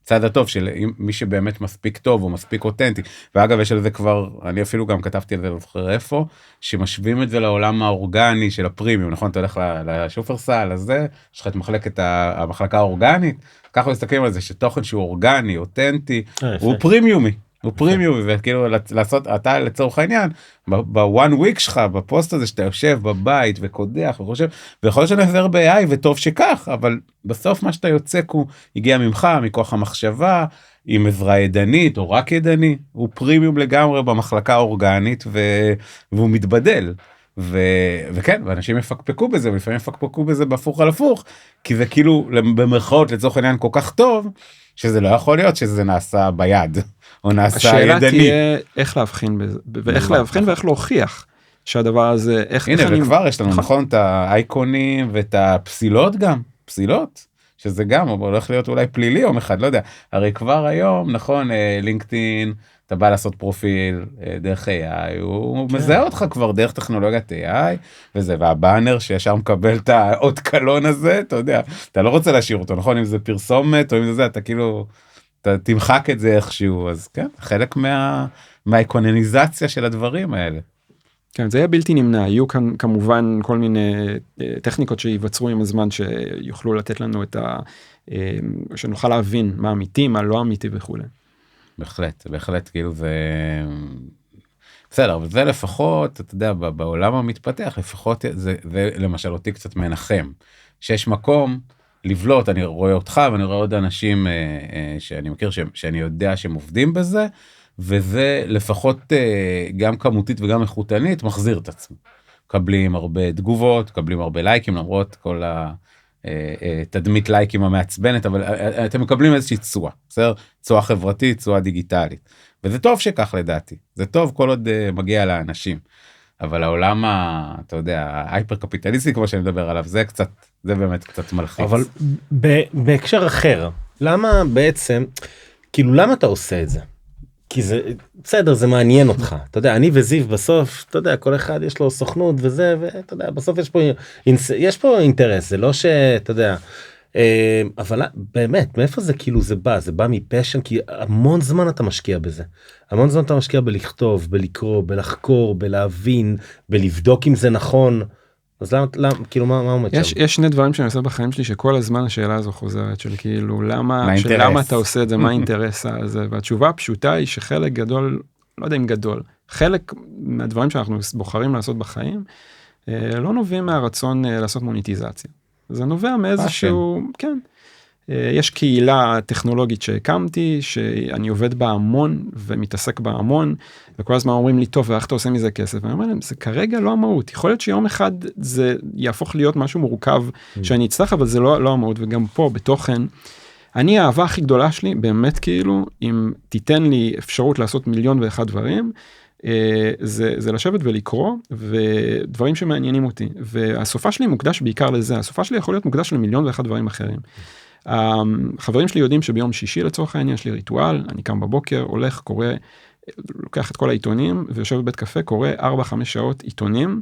הצד הטוב של מי שבאמת מספיק טוב, או מספיק אותנטי, ואגב יש על זה כבר, אני אפילו גם כתבתי על זה לבחר איפה, שמשווים את זה לעולם האורגני של הפרימיום, נכון? אתה הולך לשופרסל, אז זה, יש לך את המחלקה האורגנית, ככה מסתכלים על זה, שתוכן שהוא אורגני, אותנטי, הוא פרימיומי. הוא פרימיום, וכאילו לעשות, אתה לצורך העניין, בוואן וויק שלך, בפוסט הזה שאתה יושב בבית וקודח וחושב, ויכול להיות שנעזר ב-AI וטוב שכך, אבל בסוף מה שאתה יוצק הוא הגיע ממך, מכוח המחשבה, עם עזרה ידנית או רק ידני, הוא פרימיום לגמרי במחלקה האורגנית, והוא מתבדל. וכן, ואנשים יפקפקו בזה, ולפעמים יפקפקו בזה בהפוך על הפוך, כי זה כאילו במרכאות לצורך העניין כל כך טוב, שזה לא יכול להיות שזה נעשה ביד, או נעשה ידני. השאלה תהיה איך להבחין בזה, ואיך להבחין ואיך להוכיח שהדבר הזה, הנה, וכבר יש לנו נכון את האייקונים ואת הפסילות גם, פסילות, שזה גם הולך להיות אולי פלילי יום אחד, לא יודע, הרי כבר היום, נכון, לינקדאין, אתה בא לעשות פרופיל דרך AI, הוא מזהה אותך כבר דרך טכנולוגיית AI, וזה, והבאנר שישר מקבל את האות קלון הזה, אתה יודע, אתה לא רוצה להשאיר אותו, נכון? אם זה פרסומת, או אם זה, אתה כאילו, אתה תמחק את זה איכשהו, אז כן, חלק מהאיקונניזציה של הדברים האלה. כן, זה היה בלתי נמנע, יהיו כאן כמובן כל מיני טכניקות שיווצרו עם הזמן, שיוכלו לתת לנו את שנוכל להבין מה אמיתי, מה לא אמיתי וכו'. בהחלט, כאילו זה, בסדר, אבל זה לפחות, אתה יודע, בעולם המתפתח, לפחות זה למשל אותי קצת מנחם, שיש מקום לבלוט, אני רואה אותך ואני רואה עוד אנשים שאני מכיר, שאני יודע שהם עובדים בזה, וזה לפחות גם כמותית וגם איכותנית מחזיר את עצמו. קבלים הרבה תגובות, קבלים הרבה לייקים, למרות כל תדמית לייקים המעצבנת, אבל אתם מקבלים איזושהי צועה, בסדר? צועה חברתית, צועה דיגיטלית. וזה טוב שכך לדעתי, זה טוב כל עוד מגיע לאנשים. אבל העולם, אתה יודע, ההייפר קפיטליסטי, כמו שאני מדבר עליו, זה קצת, זה באמת קצת מלחיץ. אבל בהקשר אחר, למה בעצם, כאילו למה אתה עושה את זה? כי זה, בסדר, זה מעניין אותך. אתה יודע, אני וזיו בסוף, אתה יודע, כל אחד יש לו סוכנות וזה, ואתה יודע, בסוף יש פה אינטרס, זה לא שאתה יודע, אבל באמת, מאיפה זה כאילו זה בא מפשן, כי המון זמן אתה משקיע בזה. המון זמן אתה משקיע בלכתוב, בלקרוא, בלחקור, בלהבין, בלבדוק אם זה נכון. אז למה, כאילו מה עומד שם? יש שני דברים שאני עושה בחיים שלי שכל הזמן השאלה הזו חוזרת של כאילו למה אתה עושה את זה, מה האינטרס הזה, והתשובה הפשוטה היא שחלק גדול, לא יודע אם גדול, חלק מהדברים שאנחנו בוחרים לעשות בחיים, לא נובעים מהרצון לעשות מוניטיזציה. זה נובע מאיזשהו, כן, יש קהילה טכנולוגית שהקמתי, שאני עובד בה המון ומתעסק בה המון, וכל הזמן אומרים לי, טוב, ואיך אתה עושה מזה כסף? ואני אומר להם, זה כרגע לא המהות. יכול להיות שיום אחד זה יהפוך להיות משהו מורכב שאני אצטרך, אבל זה לא המהות. וגם פה, בתוכן, האהבה הכי גדולה שלי, באמת כאילו, אם תיתן לי אפשרות לעשות 1,000,001 דברים, זה לשבת ולקרוא, ודברים שמעניינים אותי. והסופה שלי מוקדש בעיקר לזה. הסופה שלי יכול להיות מוקדש ל1,000,001 דברים אחרים. החברים שלי יודעים שביום שישי לצורך העניין יש לי ריטואל, אני קם בבוקר, הולך, קורא, לוקח את כל העיתונים ויושב בבית קפה, קורא 4-5 שעות עיתונים,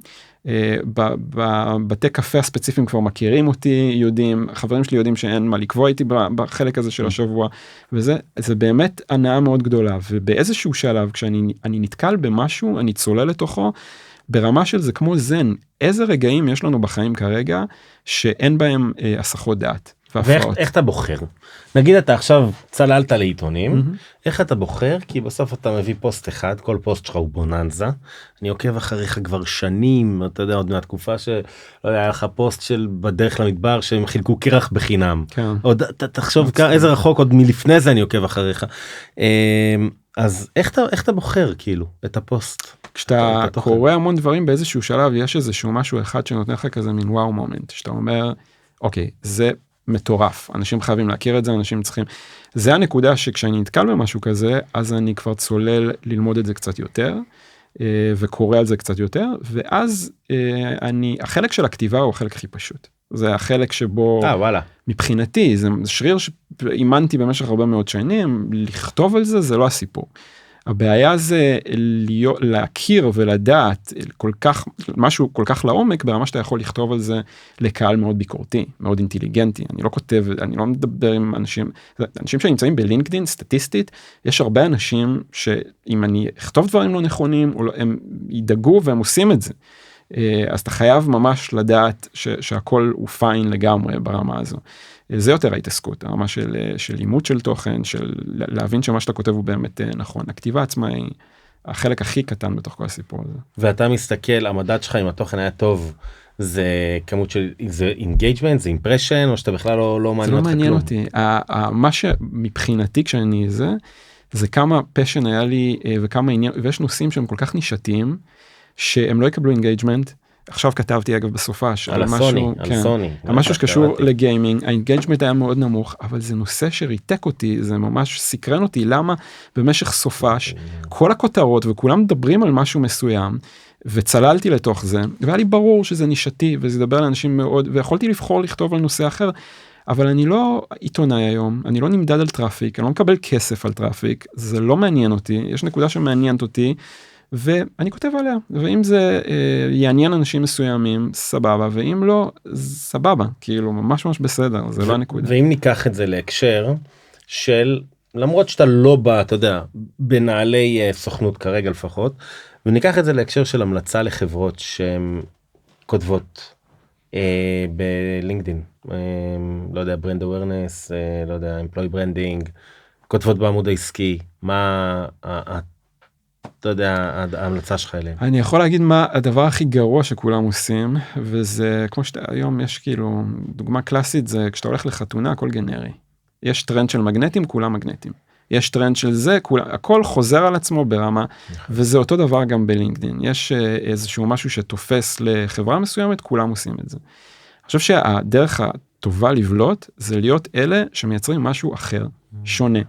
בבתי קפה הספציפיים כבר מכירים אותי, יודעים, החברים שלי יודעים שאין מה לקבוע איתי בחלק הזה של השבוע, וזה באמת הנאה מאוד גדולה, ובאיזשהו שלב כשאני נתקל במשהו, אני צולל לתוכו, ברמה של זה כמו זן, איזה רגעים יש לנו בחיים כרגע, שאין בהם הסחות דעת. ואיך אתה בוחר? נגיד אתה עכשיו צללת לעיתונים, איך אתה בוחר? כי בסוף אתה מביא פוסט אחד, כל פוסט שלך הוא בוננזה, אני עוקב אחריך כבר שנים, אתה יודע, עוד מהתקופה שלא היה לך פוסט של בדרך למדבר שהם חילקו קרח בחינם, עוד תחשוב איזה רחוק עוד מלפני זה אני עוקב אחריך, אז איך אתה בוחר כאילו את הפוסט? כשאתה קורא המון דברים באיזשהו שלב, יש איזשהו משהו אחד שנותן לך כזה מין וואו מומנט, שאתה אומר, אוקיי, זה מטורף, אנשים חייבים להכיר את זה, אנשים צריכים, זה הנקודה שכשאני נתקל במשהו כזה, אז אני כבר צולל ללמוד את זה קצת יותר, וקורא על זה קצת יותר, ואז החלק של הכתיבה הוא החלק הכי פשוט. זה החלק שבו, מבחינתי, זה שריר שאימנתי במשך הרבה מאוד שנים, לכתוב על זה, זה לא הסיפור. הבעיה זה להכיר ולדעת משהו כל כך לעומק, ברמה שאתה יכול לכתוב על זה לקהל מאוד ביקורתי, מאוד אינטליגנטי. אני לא כותב, אני לא מדבר עם אנשים שנמצאים בלינקדין, סטטיסטית, יש הרבה אנשים שאם אני אכתוב דברים לא נכונים, הם ידאגו והם עושים את זה. אז אתה חייב ממש לדעת שהכל הוא פיין לגמרי ברמה הזו. זה יותר ההתעסקות, הרמה של לימוד של תוכן, של להבין שמה שאתה כותב הוא באמת נכון. הכתיבה עצמה היא החלק הכי קטן בתוך כל הסיפור הזה. ואתה מסתכל, המדד שלך אם התוכן היה טוב, זה כמות של, זה engagement, זה impression, או שאתה בכלל לא מעניין אותך כלום? זה לא מעניין אותי. מה שמבחינתי כשאני זה כמה passion היה לי, וכמה עניין, ויש נושאים שהם כל כך נישתיים, שהם לא יקבלו engagement. עכשיו כתבתי אגב בסופה על הסוני, על סוני. משהו שקשור לגיימינג, האינגייג'מנט היה מאוד נמוך, אבל זה נושא שריתק אותי, זה ממש סקרן אותי, למה במשך סופש, כל הכותרות וכולם מדברים על משהו מסוים, וצללתי לתוך זה, והיה לי ברור שזה נישתי, וזה ידבר לאנשים מאוד, ויכולתי לבחור לכתוב על נושא אחר, אבל אני לא עיתונאי היום, אני לא נמדד על טראפיק, אני לא מקבל כסף על טראפיק, זה לא מעניין אותי, יש נקודה שמעניינת אותי, ואני כותב עליה, ואם זה יעניין אנשים מסוימים, סבבה, ואם לא, סבבה, כאילו ממש ממש בסדר, זה לא הנקודה. ואם ניקח את זה להקשר של, למרות שאתה לא בא, אתה יודע, בנעלי סוכנות כרגע לפחות, וניקח את זה להקשר של המלצה לחברות שהן כותבות בלינקדין, לא יודע, ברנד אווירנס, לא יודע, אמפלוי ברנדינג, כותבות בעמוד העסקי, מה אתה יודע, ההמלצה שלך אליהם? אני יכול להגיד מה הדבר הכי גרוע שכולם עושים, וזה כמו שהיום יש כאילו, דוגמה קלאסית זה כשאתה הולך לחתונה, הכל גנרי. יש טרנד של מגנטים, כולם מגנטים. יש טרנד של זה, הכל חוזר על עצמו ברמה, וזה אותו דבר גם בלינקדין. יש איזשהו משהו שתופס לחברה מסוימת, כולם עושים את זה. אני חושב שהדרך הטובה לבלוט, זה להיות אלה שמייצרים משהו אחר, שונה.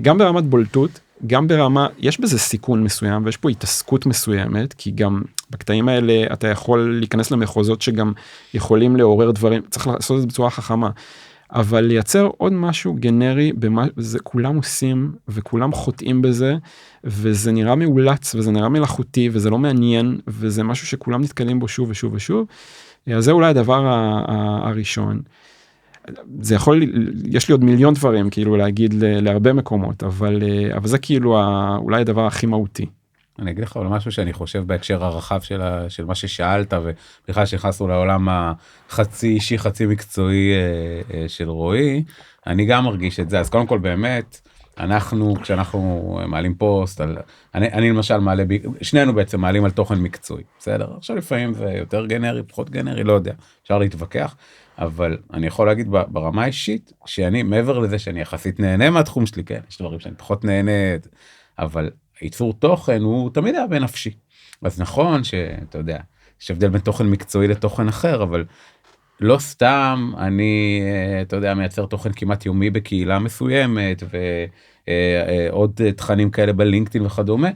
גם ברמת בולטות, גם ברמה, יש בזה סיכון מסוים, ויש פה התעסקות מסוימת, כי גם בקטעים האלה אתה יכול להיכנס למחוזות שגם יכולים לעורר דברים, צריך לעשות את זה בצורה חכמה. אבל לייצר עוד משהו גנרי, זה כולם עושים, וכולם חוטאים בזה, וזה נראה מאולץ, וזה נראה מלאכותי, וזה לא מעניין, וזה משהו שכולם נתקלים בו שוב ושוב ושוב. אז זה אולי הדבר הראשון. זה יכול, יש לי עוד מיליון דברים, כאילו להגיד להרבה מקומות, אבל זה כאילו אולי הדבר הכי מהותי. אני אגיד לך אבל משהו שאני חושב בהקשר הרחב של מה ששאלת, ובכלל שנכנסנו לעולם החצי אישי, חצי מקצועי של רועי, אני גם מרגיש את זה. אז קודם כל באמת, כשאנחנו מעלים פוסט, אני למשל מעלה, שנינו בעצם מעלים על תוכן מקצועי, בסדר? עכשיו לפעמים זה יותר גנרי, פחות גנרי, לא יודע, אפשר להתווכח, אבל אני יכול להגיד ברמה האישית, שאני מעבר לזה שאני יחסית נהנה מהתחום שלי, כן, יש דברים שאני פחות נהנה, אבל ייצור תוכן הוא תמיד היה בנפשי. אז נכון שאתה יודע, יש הבדל בין תוכן מקצועי לתוכן אחר, אבל לא סתם אני, אתה יודע, מייצר תוכן כמעט יומי בקהילה מסוימת, ועוד תכנים כאלה בלינקדאין וכדומה.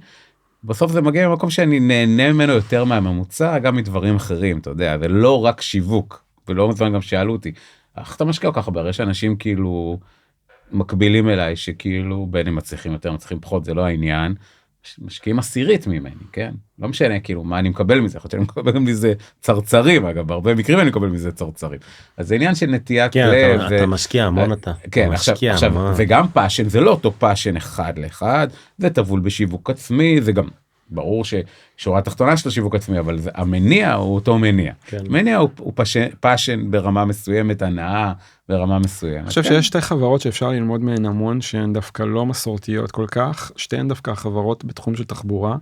בסוף זה מגיע ממקום שאני נהנה ממנו יותר מהממוצע, גם מדברים אחרים, אתה יודע, ולא רק שיווק, ולא מזמן גם שאלו אותי, איך אתה משקיע ככה? בהרי שאנשים כאילו מקבילים אליי, שכאילו בין אם מצליחים יותר, מצליחים פחות, זה לא העניין, משקיעים עשירית ממני, כן? לא משנה, כאילו, מה אני מקבל מזה? יכול להיות שאני מקבל מזה צרצרים, אגב, בהרבה מקרים אני מקבל מזה צרצרים. אז זה עניין של נטיית לב. כן, אתה משקיע המון אתה. כן, עכשיו, וגם פאשן, זה לא אותו פאשן אחד לאחד, זה טבול בשיווק עצמי, זה גם ברור ששורה תחתונה של שיווק עצמי, אבל המניע הוא אותו מניע. מניע הוא פאשן ברמה מסוימת, הנאה ברמה מסוימת. אני חושב שיש שתי חברות שאפשר ללמוד מהן המון, שהן דווקא לא מסורתיות כל כך, שתיהן דווקא חברות בתחום של תחבורה,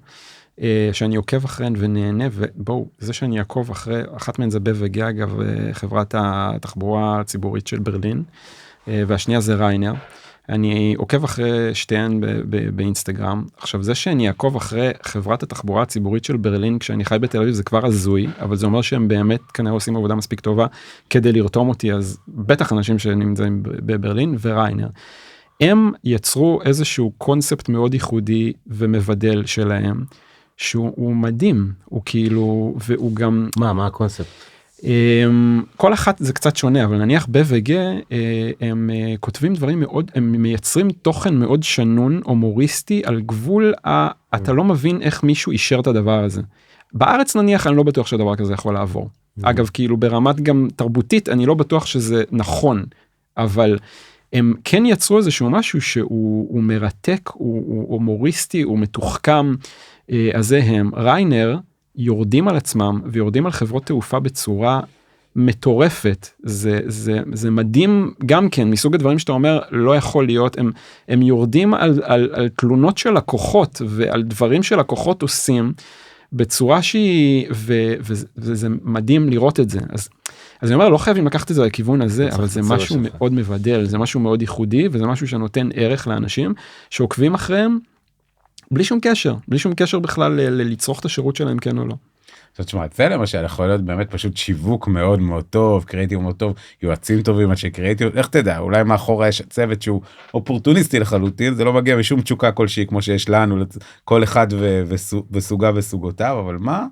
שאני עוקב אחריהן ונהנה, ובואו, זה שאני אעקוב אחרי, אחת מהן זה בווגה, אגב, חברת התחבורה הציבורית של ברלין, והשנייה זה ריינר. אני עוקב אחרי שתיהן באינסטגרם. עכשיו, זה שאני אעקוב אחרי חברת התחבורה הציבורית של ברלין, כשאני חי בתל אביב, זה כבר הזוי, אבל זה אומר שהם באמת כנראה עושים עבודה מספיק טובה, כדי לרתום אותי, אז בטח אנשים שנמצאים בברלין וריינר. הם יצרו איזשהו קונספט מאוד ייחודי ומבדל שלהם, שהוא מדהים, הוא כאילו, והוא גם... מה הקונספט? כל אחת זה קצת שונה, אבל נניח בווגה, הם כותבים דברים מאוד, הם מייצרים תוכן מאוד שנון, הומוריסטי, על גבול, אתה לא מבין איך מישהו אישר את הדבר הזה. בארץ נניח, אני לא בטוח שדבר כזה יכול לעבור. אגב, כאילו ברמת גם תרבותית, אני לא בטוח שזה נכון, אבל הם כן יצרו איזשהו משהו שהוא מרתק, הוא הומוריסטי, הוא מתוחכם, אז זה הם. ריינר, יורדים על עצמם ויורדים על חברות תעופה בצורה מטורפת. זה מדהים גם כן, מסוג הדברים שאתה אומר, לא יכול להיות, הם יורדים על תלונות של לקוחות ועל דברים שלקוחות עושים בצורה שהיא, וזה מדהים לראות את זה. אז אני אומר, לא חייבים לקחת את זה לכיוון הזה, אבל זה משהו מאוד מבדל, זה משהו מאוד ייחודי, וזה משהו שנותן ערך לאנשים שעוקבים אחריהם, בלי שום קשר בכלל לצרוך את השירות שלהם כן או לא. זאת אומרת, זה למשל יכול להיות באמת פשוט שיווק מאוד מאוד טוב, קריאיטיב מאוד טוב, יועצים טובים, אנשי קריאיטיב, איך תדע, אולי מאחורה יש צוות שהוא אופורטוניסטי לחלוטין, זה לא מגיע משום תשוקה כלשהי כמו שיש לנו, כל אחד וסוגה וסוגותיו, אבל מה?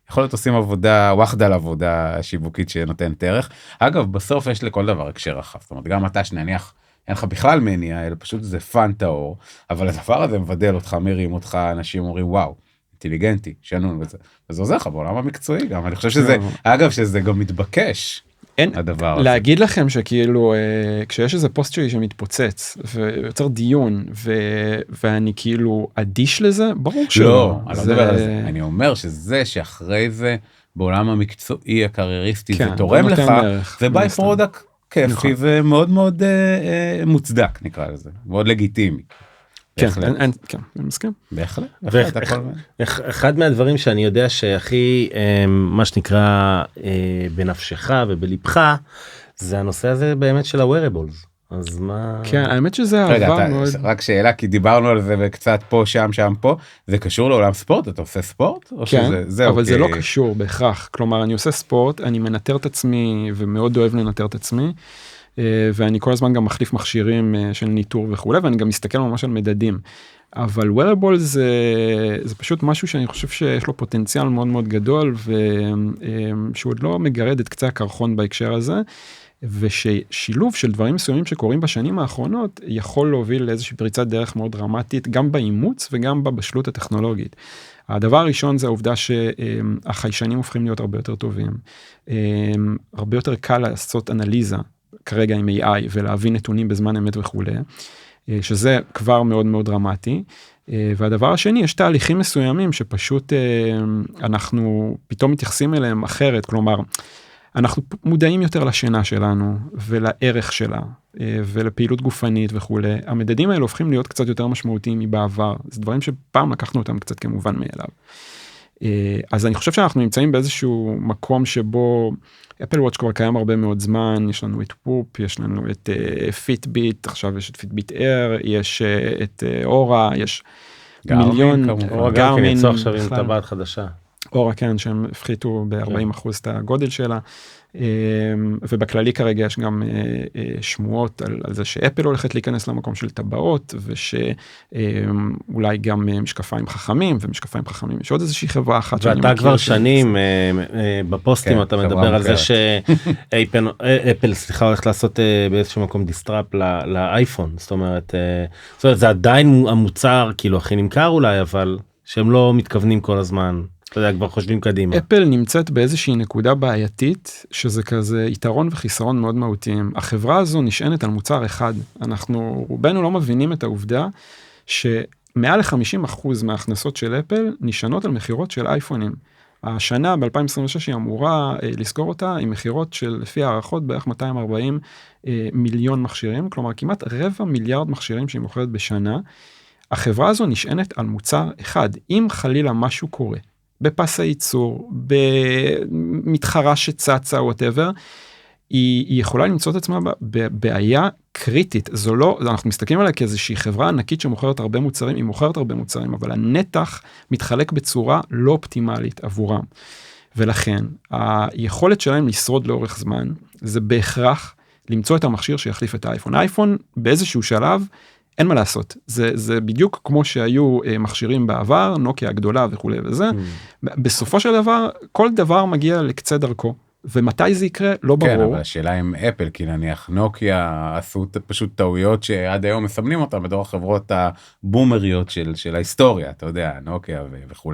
יכול להיות עושים עבודה, וואחדה עבודה שיווקית שנותנת ערך. אגב, בסוף יש לכל דבר הקשר רחב, זאת אומרת, גם אתה שנניח, אין לך בכלל מניע, אלא פשוט זה פן טהור, אבל הדבר הזה מבדל אותך, מרים אותך, אנשים אומרים וואו, אינטליגנטי, שנון וזה, וזה עוזר לך בעולם המקצועי גם, אני חושב שזה, אגב שזה גם מתבקש, הדבר הזה. להגיד לכם שכאילו, כשיש איזה פוסט שלי שמתפוצץ, ויוצר דיון, ואני כאילו אדיש לזה, ברור שלא. לא, אני לא מדבר על זה, אני אומר שזה שאחרי זה, בעולם המקצועי הקרייריסטי, זה תורם לך, זה ביי פרודקט, כיפי ומאוד מאוד מוצדק נקרא לזה, מאוד לגיטימי. כן, כן, אני מסכים. בהחלט. אחד מהדברים שאני יודע שהכי, מה שנקרא, בנפשך ובלבך, זה הנושא הזה באמת של ה-wearables. אז מה... כן, האמת שזה אהבה מאוד... רק שאלה, כי דיברנו על זה וקצת פה, שם פה, זה קשור לעולם ספורט? אתה עושה ספורט? כן, אבל זה לא קשור בהכרח. כלומר, אני עושה ספורט, אני מנטר את עצמי ומאוד אוהב לנטר את עצמי, ואני כל הזמן גם מחליף מכשירים של ניטור וכו', ואני גם מסתכל ממש על מדדים. אבל wearable זה פשוט משהו שאני חושב שיש לו פוטנציאל מאוד מאוד גדול, ושהוא עוד לא מגרד את קצה הקרחון בהקשר הזה, וששילוב של דברים מסוימים שקורים בשנים האחרונות, יכול להוביל לאיזושהי פריצת דרך מאוד דרמטית, גם באימוץ וגם בבשלות הטכנולוגית. הדבר הראשון זה העובדה שהחיישנים הופכים להיות הרבה יותר טובים, הרבה יותר קל לעשות אנליזה, כרגע עם AI, ולהביא נתונים בזמן אמת וכו', שזה כבר מאוד מאוד דרמטי. והדבר השני, יש תהליכים מסוימים שפשוט אנחנו פתאום מתייחסים אליהם אחרת, כלומר, אנחנו מודעים יותר לשינה שלנו ולערך שלה ולפעילות גופנית וכו'. המדדים האלה הופכים להיות קצת יותר משמעותיים מבעבר. זה דברים שפעם לקחנו אותם קצת כמובן מאליו. אז אני חושב שאנחנו נמצאים באיזשהו מקום שבו אפל וואץ' כבר קיים הרבה מאוד זמן, יש לנו את וופ, יש לנו את פיטביט, עכשיו יש את פיטביט אייר, יש את אורה, יש מיליון, גארמין, יצא עכשיו עם טבעת חדשה. אורה, כן, שהם הפחיתו ב-40% את הגודל שלה, ובכללי כרגע יש גם שמועות על זה שאפל הולכת להיכנס למקום של טבעות, ושאולי גם משקפיים חכמים, ומשקפיים חכמים יש עוד איזושהי חברה אחת שאני מכיר. ואתה כבר שנים בפוסטים אתה מדבר על זה שאפל, סליחה, הולכת לעשות באיזשהו מקום דיסטראפ לאייפון, זאת אומרת, זה עדיין המוצר כאילו הכי נמכר אולי, אבל שהם לא מתכוונים כל הזמן. אתה יודע, כבר חושבים קדימה. אפל נמצאת באיזושהי נקודה בעייתית, שזה כזה יתרון וחיסרון מאוד מהותיים. החברה הזו נשענת על מוצר אחד. אנחנו רובנו לא מבינים את העובדה, שמעל ל-50% מההכנסות של אפל נשענות על מחירות של אייפונים. השנה ב-2026 היא אמורה לסגור אותה עם מחירות של, לפי הערכות, בערך 240 מיליון מכשירים, כלומר כמעט 250 מיליארד מכשירים שהיא מוכרת בשנה. החברה הזו נשענת על מוצר אחד. אם חלילה משהו קורה, בפס הייצור, במתחרה שצצה, whatever, היא יכולה למצוא את עצמה בבעיה קריטית. זו לא, אנחנו מסתכלים עליה כאיזושהי חברה ענקית שמוכרת הרבה מוצרים, היא מוכרת הרבה מוצרים, אבל הנתח מתחלק בצורה לא אופטימלית עבורם. ולכן, היכולת שלהם לשרוד לאורך זמן, זה בהכרח למצוא את המכשיר שיחליף את האייפון. האייפון באיזשהו שלב, אין מה לעשות, זה בדיוק כמו שהיו מכשירים בעבר, נוקיה הגדולה וכו' וזה, בסופו של דבר, כל דבר מגיע לקצה דרכו, ומתי זה יקרה, לא ברור. כן, אבל השאלה עם אפל, כי נניח נוקיה עשו פשוט טעויות שעד היום מסמנים אותם, בתור החברות הבומריות של ההיסטוריה, אתה יודע, נוקיה וכו'.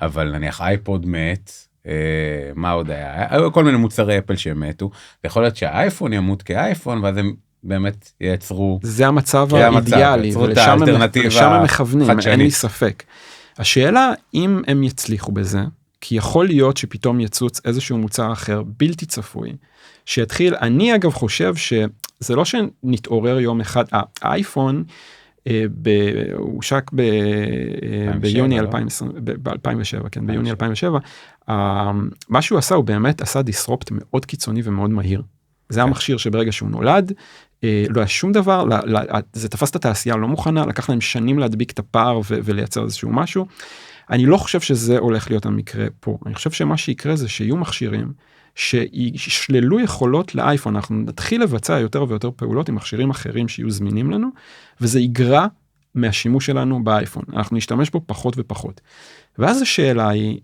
אבל נניח אייפוד מת, מה עוד היה? היו כל מיני מוצרי אפל שמתו, ויכול להיות שהאייפון ימות כאייפון, ואז הם באמת יצרו, זה המצב האידיאלי, ולשם הם מכוונים, אין לי ספק. השאלה אם הם יצליחו בזה, כי יכול להיות שפתאום יצוץ איזשהו מוצר אחר בלתי צפוי, שיתחיל, אני אגב חושב שזה לא שנתעורר יום אחד, האייפון הוא הושק ביוני 2007, כן, ביוני 2007, מה שהוא עשה, הוא באמת עשה דיסרופט מאוד קיצוני ומאוד מהיר. זה המכשיר שברגע שהוא נולד, לא היה שום דבר, זה תפס את התעשייה לא מוכנה, לקח להם שנים להדביק את הפער ולייצר איזשהו משהו. אני לא חושב שזה הולך להיות המקרה פה. אני חושב שמה שיקרה זה שיהיו מכשירים שישללו יכולות לאייפון. אנחנו נתחיל לבצע יותר ויותר פעולות עם מכשירים אחרים שיהיו זמינים לנו, וזה יגרע מהשימוש שלנו באייפון. אנחנו נשתמש בו פחות ופחות. ואז השאלה היא,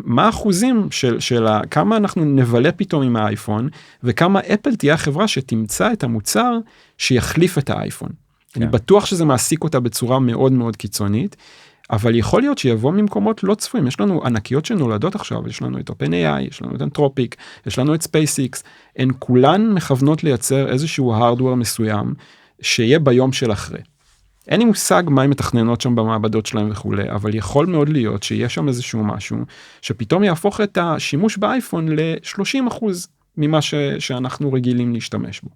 מה האחוזים של כמה אנחנו נבלה פתאום עם האייפון, וכמה אפל תהיה החברה שתמצא את המוצר שיחליף את האייפון. אני בטוח שזה מעסיק אותה בצורה מאוד מאוד קיצונית, אבל יכול להיות שיבוא ממקומות לא צפויים. יש לנו ענקיות שנולדות עכשיו, יש לנו את OpenAI, יש לנו את אנתרופיק, יש לנו את SpaceX, הן כולן מכוונות לייצר איזשהו הארדוור מסוים, שיהיה ביום של אחרי. אין לי מושג מה הם מתכננות שם במעבדות שלהם וכו', אבל יכול מאוד להיות שיש שם איזשהו משהו, שפתאום יהפוך את השימוש באייפון ל-30% ממה שאנחנו רגילים להשתמש בו.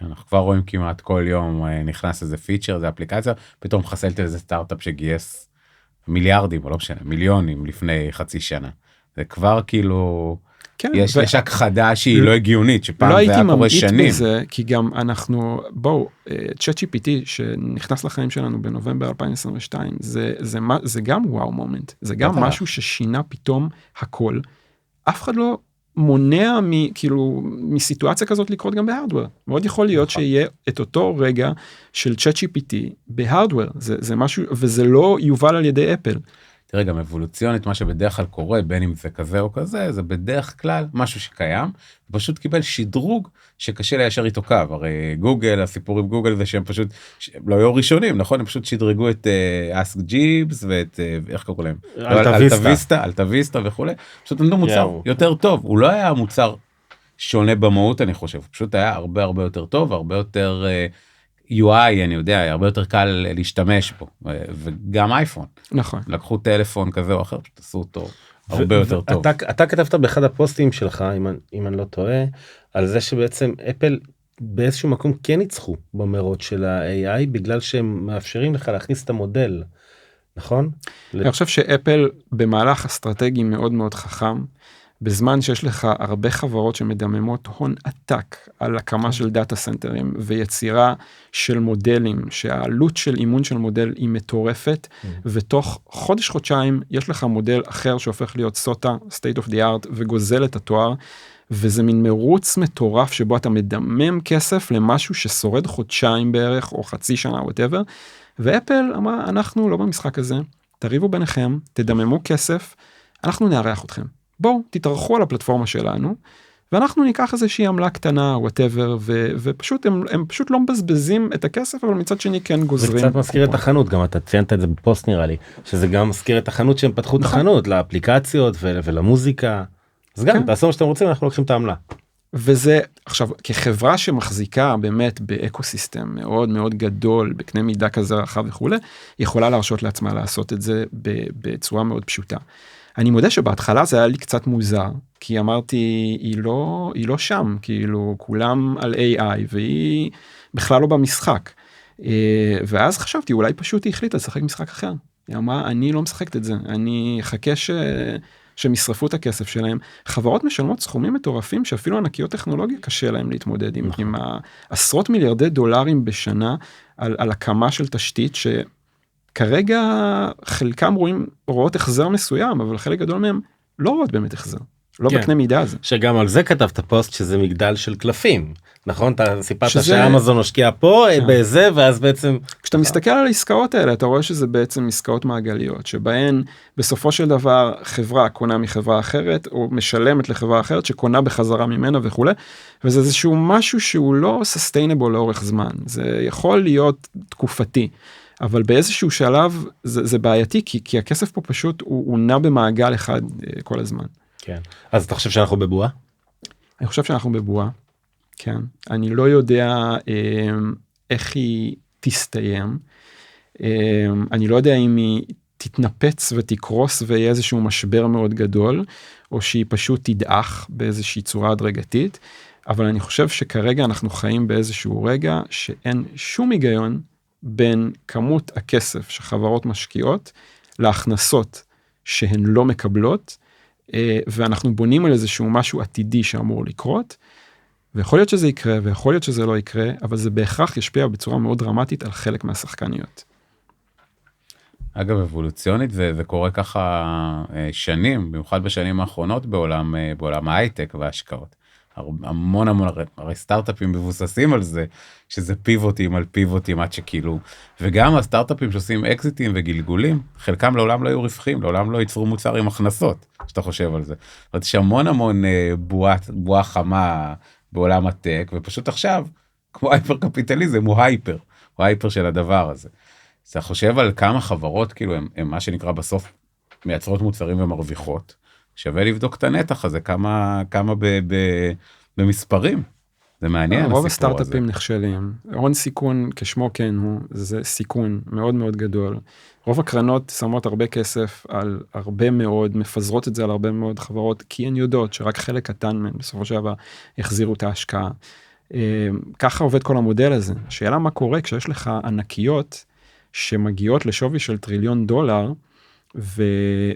אנחנו כבר רואים כמעט כל יום נכנס איזה פיצ'ר, זה אפליקציה, פתאום מחסלת איזה סטארט-אפ שגייס מיליארדים, או לא משנה, מיליונים לפני חצי שנה. זה כבר כאילו, כן, יש הכחדה שהיא לא הגיונית, שפעם לא זה היה קורה הייתי שנים. ממעיט בזה, כי גם אנחנו, בואו, ChatGPT שנכנס לחיים שלנו בנובמבר 2022, זה גם וואו מומנט, זה גם משהו ששינה פתאום הכל. אף אחד לא מונע כאילו מסיטואציה כזאת לקרות גם בהארדוור. מאוד יכול להיות שיהיה את אותו רגע של ChatGPT בהארדוור, זה משהו, וזה לא יובל על ידי אפל. תראה, גם אבולוציונית, מה שבדרך כלל קורה, בין אם זה כזה או כזה, זה בדרך כלל משהו שקיים, פשוט קיבל שדרוג שקשה ליישר איתו קו. הרי גוגל, הסיפור עם גוגל זה שהם פשוט, לא היו ראשונים, נכון? הם פשוט שדרגו את Ask Jeeves ואת, איך קראו להם? אלטה-ויסטה וכו'. פשוט נתנו מוצר יותר טוב. הוא לא היה מוצר שונה במהות, אני חושב. פשוט היה הרבה הרבה יותר טוב, הרבה יותר UI, אני יודע, הרבה יותר קל להשתמש בו, וגם אייפון. נכון. לקחו טלפון כזה או אחר, פשוט עשו אותו הרבה יותר טוב. אתה כתבת באחד הפוסטים שלך, אם אני לא טועה, על זה שבעצם אפל באיזשהו מקום כן ניצחו במרוץ של ה-AI, בגלל שהם מאפשרים לך להכניס את המודל, נכון? אני חושב שאפל במהלך אסטרטגי מאוד מאוד חכם, בזמן שיש לך הרבה חברות שמדממות הון עתק על הקמה של דאטה סנטרים ויצירה של מודלים, שהעלות של אימון של מודל היא מטורפת, ותוך חודש-חודשיים יש לך מודל אחר שהופך להיות סוטה, state of the art, וגוזל את התואר, וזה מין מרוץ מטורף שבו אתה מדמם כסף למשהו ששורד חודשיים בערך, או חצי שנה, whatever, ואפל אמרה, אנחנו לא במשחק הזה, תריבו ביניכם, תדממו כסף, אנחנו נארח אתכם. בואו, תתארחו על הפלטפורמה שלנו, ואנחנו ניקח איזושהי עמלה קטנה, whatever, ופשוט, הם פשוט לא מבזבזים את הכסף, אבל מצד שני כן גוזרים. זה קצת מזכיר את החנות, גם אתה ציינת את זה בפוסט נראה לי, שזה גם מזכיר את החנות שהם פתחו את החנות, לאפליקציות ולמוזיקה. אז גם, תעשו מה שאתם רוצים, אנחנו לוקחים את העמלה. וזה, עכשיו, כחברה שמחזיקה באמת באקוסיסטם מאוד מאוד גדול, בקנה מידה כזה רחב וכו', יכולה להרשות לעצמה לעשות את זה בצורה מאוד פשוטה. אני מודה שבהתחלה זה היה לי קצת מוזר, כי אמרתי, היא לא שם, כאילו כולם על AI, והיא בכלל לא במשחק. ואז חשבתי, אולי פשוט היא החליטה לשחק משחק אחר. היא אמרה, אני לא משחקת את זה, אני אחכה שהם ישרפו את הכסף שלהם. חברות משלמות סכומים מטורפים, שאפילו ענקיות טכנולוגיה קשה להם להתמודד עם עשרות מיליארדי דולרים בשנה, על הקמה של תשתית כרגע חלקם רואות החזר מסוים, אבל חלק גדול מהם לא רואות באמת החזר. לא בקנה מידה הזה. שגם על זה כתבת פוסט שזה מגדל של קלפים, נכון? אתה סיפרת שאמזון השקיע פה בזה, ואז בעצם... כשאתה מסתכל על העסקאות האלה, אתה רואה שזה בעצם עסקאות מעגליות, שבהן בסופו של דבר חברה קונה מחברה אחרת, או משלמת לחברה אחרת שקונה בחזרה ממנה וכו'. וזה איזשהו משהו שהוא לא sustainable לאורך זמן. זה יכול להיות תקופתי. אבל באיזשהו שלב זה בעייתי, כי הכסף פה פשוט הוא נע במעגל אחד כל הזמן. כן. אז אתה חושב שאנחנו בבועה? אני חושב שאנחנו בבועה, כן. אני לא יודע איך היא תסתיים. אני לא יודע אם היא תתנפץ ותקרוס ויהיה איזשהו משבר מאוד גדול, או שהיא פשוט תדעך באיזושהי צורה הדרגתית. אבל אני חושב שכרגע אנחנו חיים באיזשהו רגע שאין שום היגיון בין כמות הכסף שחברות משקיעות להכנסות שהן לא מקבלות, ואנחנו בונים על איזשהו משהו עתידי שאמור לקרות, ויכול להיות שזה יקרה, ויכול להיות שזה לא יקרה, אבל זה בהכרח ישפיע בצורה מאוד דרמטית על חלק מהשחקניות. אגב, אבולוציונית זה קורה ככה שנים, במיוחד בשנים האחרונות בעולם ההייטק וההשקעות. המון הרי סטארט-אפים מבוססים על זה, שזה פיבוטים על פיבוטים עד שכאילו, וגם הסטארט-אפים שעושים אקזיטים וגלגולים, חלקם לעולם לא היו רווחים, לעולם לא ייצרו מוצר עם הכנסות, שאתה חושב על זה. זאת אומרת, יש המון בועה חמה בעולם הטק, ופשוט עכשיו, כמו הייפר קפיטליזם, הוא הייפר של הדבר הזה. אז אתה חושב על כמה חברות, כאילו, הם מה שנקרא בסוף מייצרות מוצרים ומרוויחות, שווה לבדוק את הנתח הזה, כמה במספרים. זה מעניין. רוב הסטארט-אפים נכשלים. הון סיכון כשמו כן הוא, זה סיכון מאוד מאוד גדול. רוב הקרנות שמות הרבה כסף על הרבה מאוד, מפזרות את זה על הרבה מאוד חברות, כי הן יודעות שרק חלק קטן מהן בסופו של דבר יחזירו את ההשקעה. ככה עובד כל המודל הזה. השאלה מה קורה כשיש לך ענקיות שמגיעות לשווי של $1 טריליון,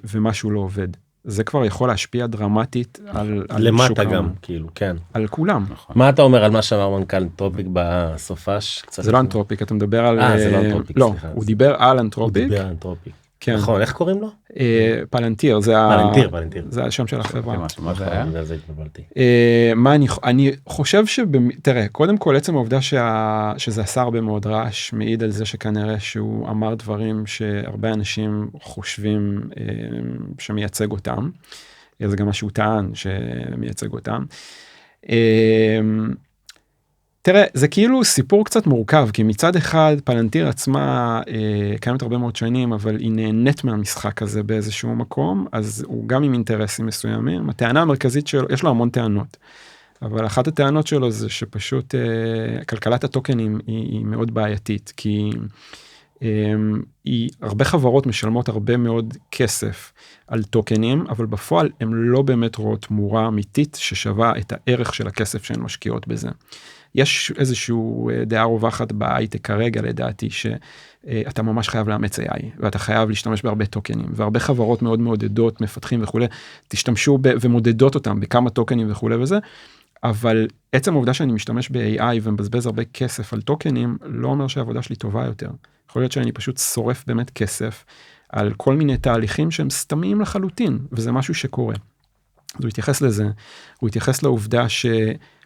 ומשהו לא עובד. זה כבר יכול להשפיע דרמטית על למטה גם, כאילו, כן. על כולם. מה אתה אומר על מה שאמר מנכ"ל אנתרופיק בסופש? זה לא אנתרופיק, אתה מדבר על... זה לא אנתרופיק, לא, סליחה. הוא דיבר על הוא אנתרופיק. דיבר על אנתרופיק. כן. נכון, איך קוראים לו? פלנטיר, פלנטיר. זה השם של החברה. מה זה היה? בגלל זה התבלבלתי. אני חושב תראה, קודם כל עצם העובדה שזה עשה הרבה מאוד רעש, מעיד על זה שכנראה שהוא אמר דברים שהרבה אנשים חושבים שמייצג אותם. זה גם מה שהוא טען שמייצג אותם. תראה, זה כאילו סיפור קצת מורכב, כי מצד אחד פלנטיר עצמה קיימת הרבה מאוד שנים, אבל היא נהנית מהמשחק הזה באיזשהו מקום, אז הוא גם עם אינטרסים מסוימים. הטענה המרכזית שלו, יש לו המון טענות, אבל אחת הטענות שלו זה שפשוט כלכלת הטוקנים היא מאוד בעייתית, כי הרבה חברות משלמות הרבה מאוד כסף על טוקנים, אבל בפועל הן לא באמת רואות תמורה אמיתית ששווה את הערך של הכסף שהן משקיעות בזה. יש איזשהו דעה רווחת בהייטק כרגע לדעתי שאתה ממש חייב לאמץ AI ואתה חייב להשתמש בהרבה טוקנים והרבה חברות מאוד מעודדות מפתחים וכו' תשתמשו ומודדות אותם בכמה טוקנים וכו' וזה, אבל עצם העובדה שאני משתמש ב-AI ומבזבז הרבה כסף על טוקנים לא אומר שהעבודה שלי טובה יותר. יכול להיות שאני פשוט שורף באמת כסף על כל מיני תהליכים שהם סתמיים לחלוטין וזה משהו שקורה. אז הוא התייחס לזה, הוא התייחס לעובדה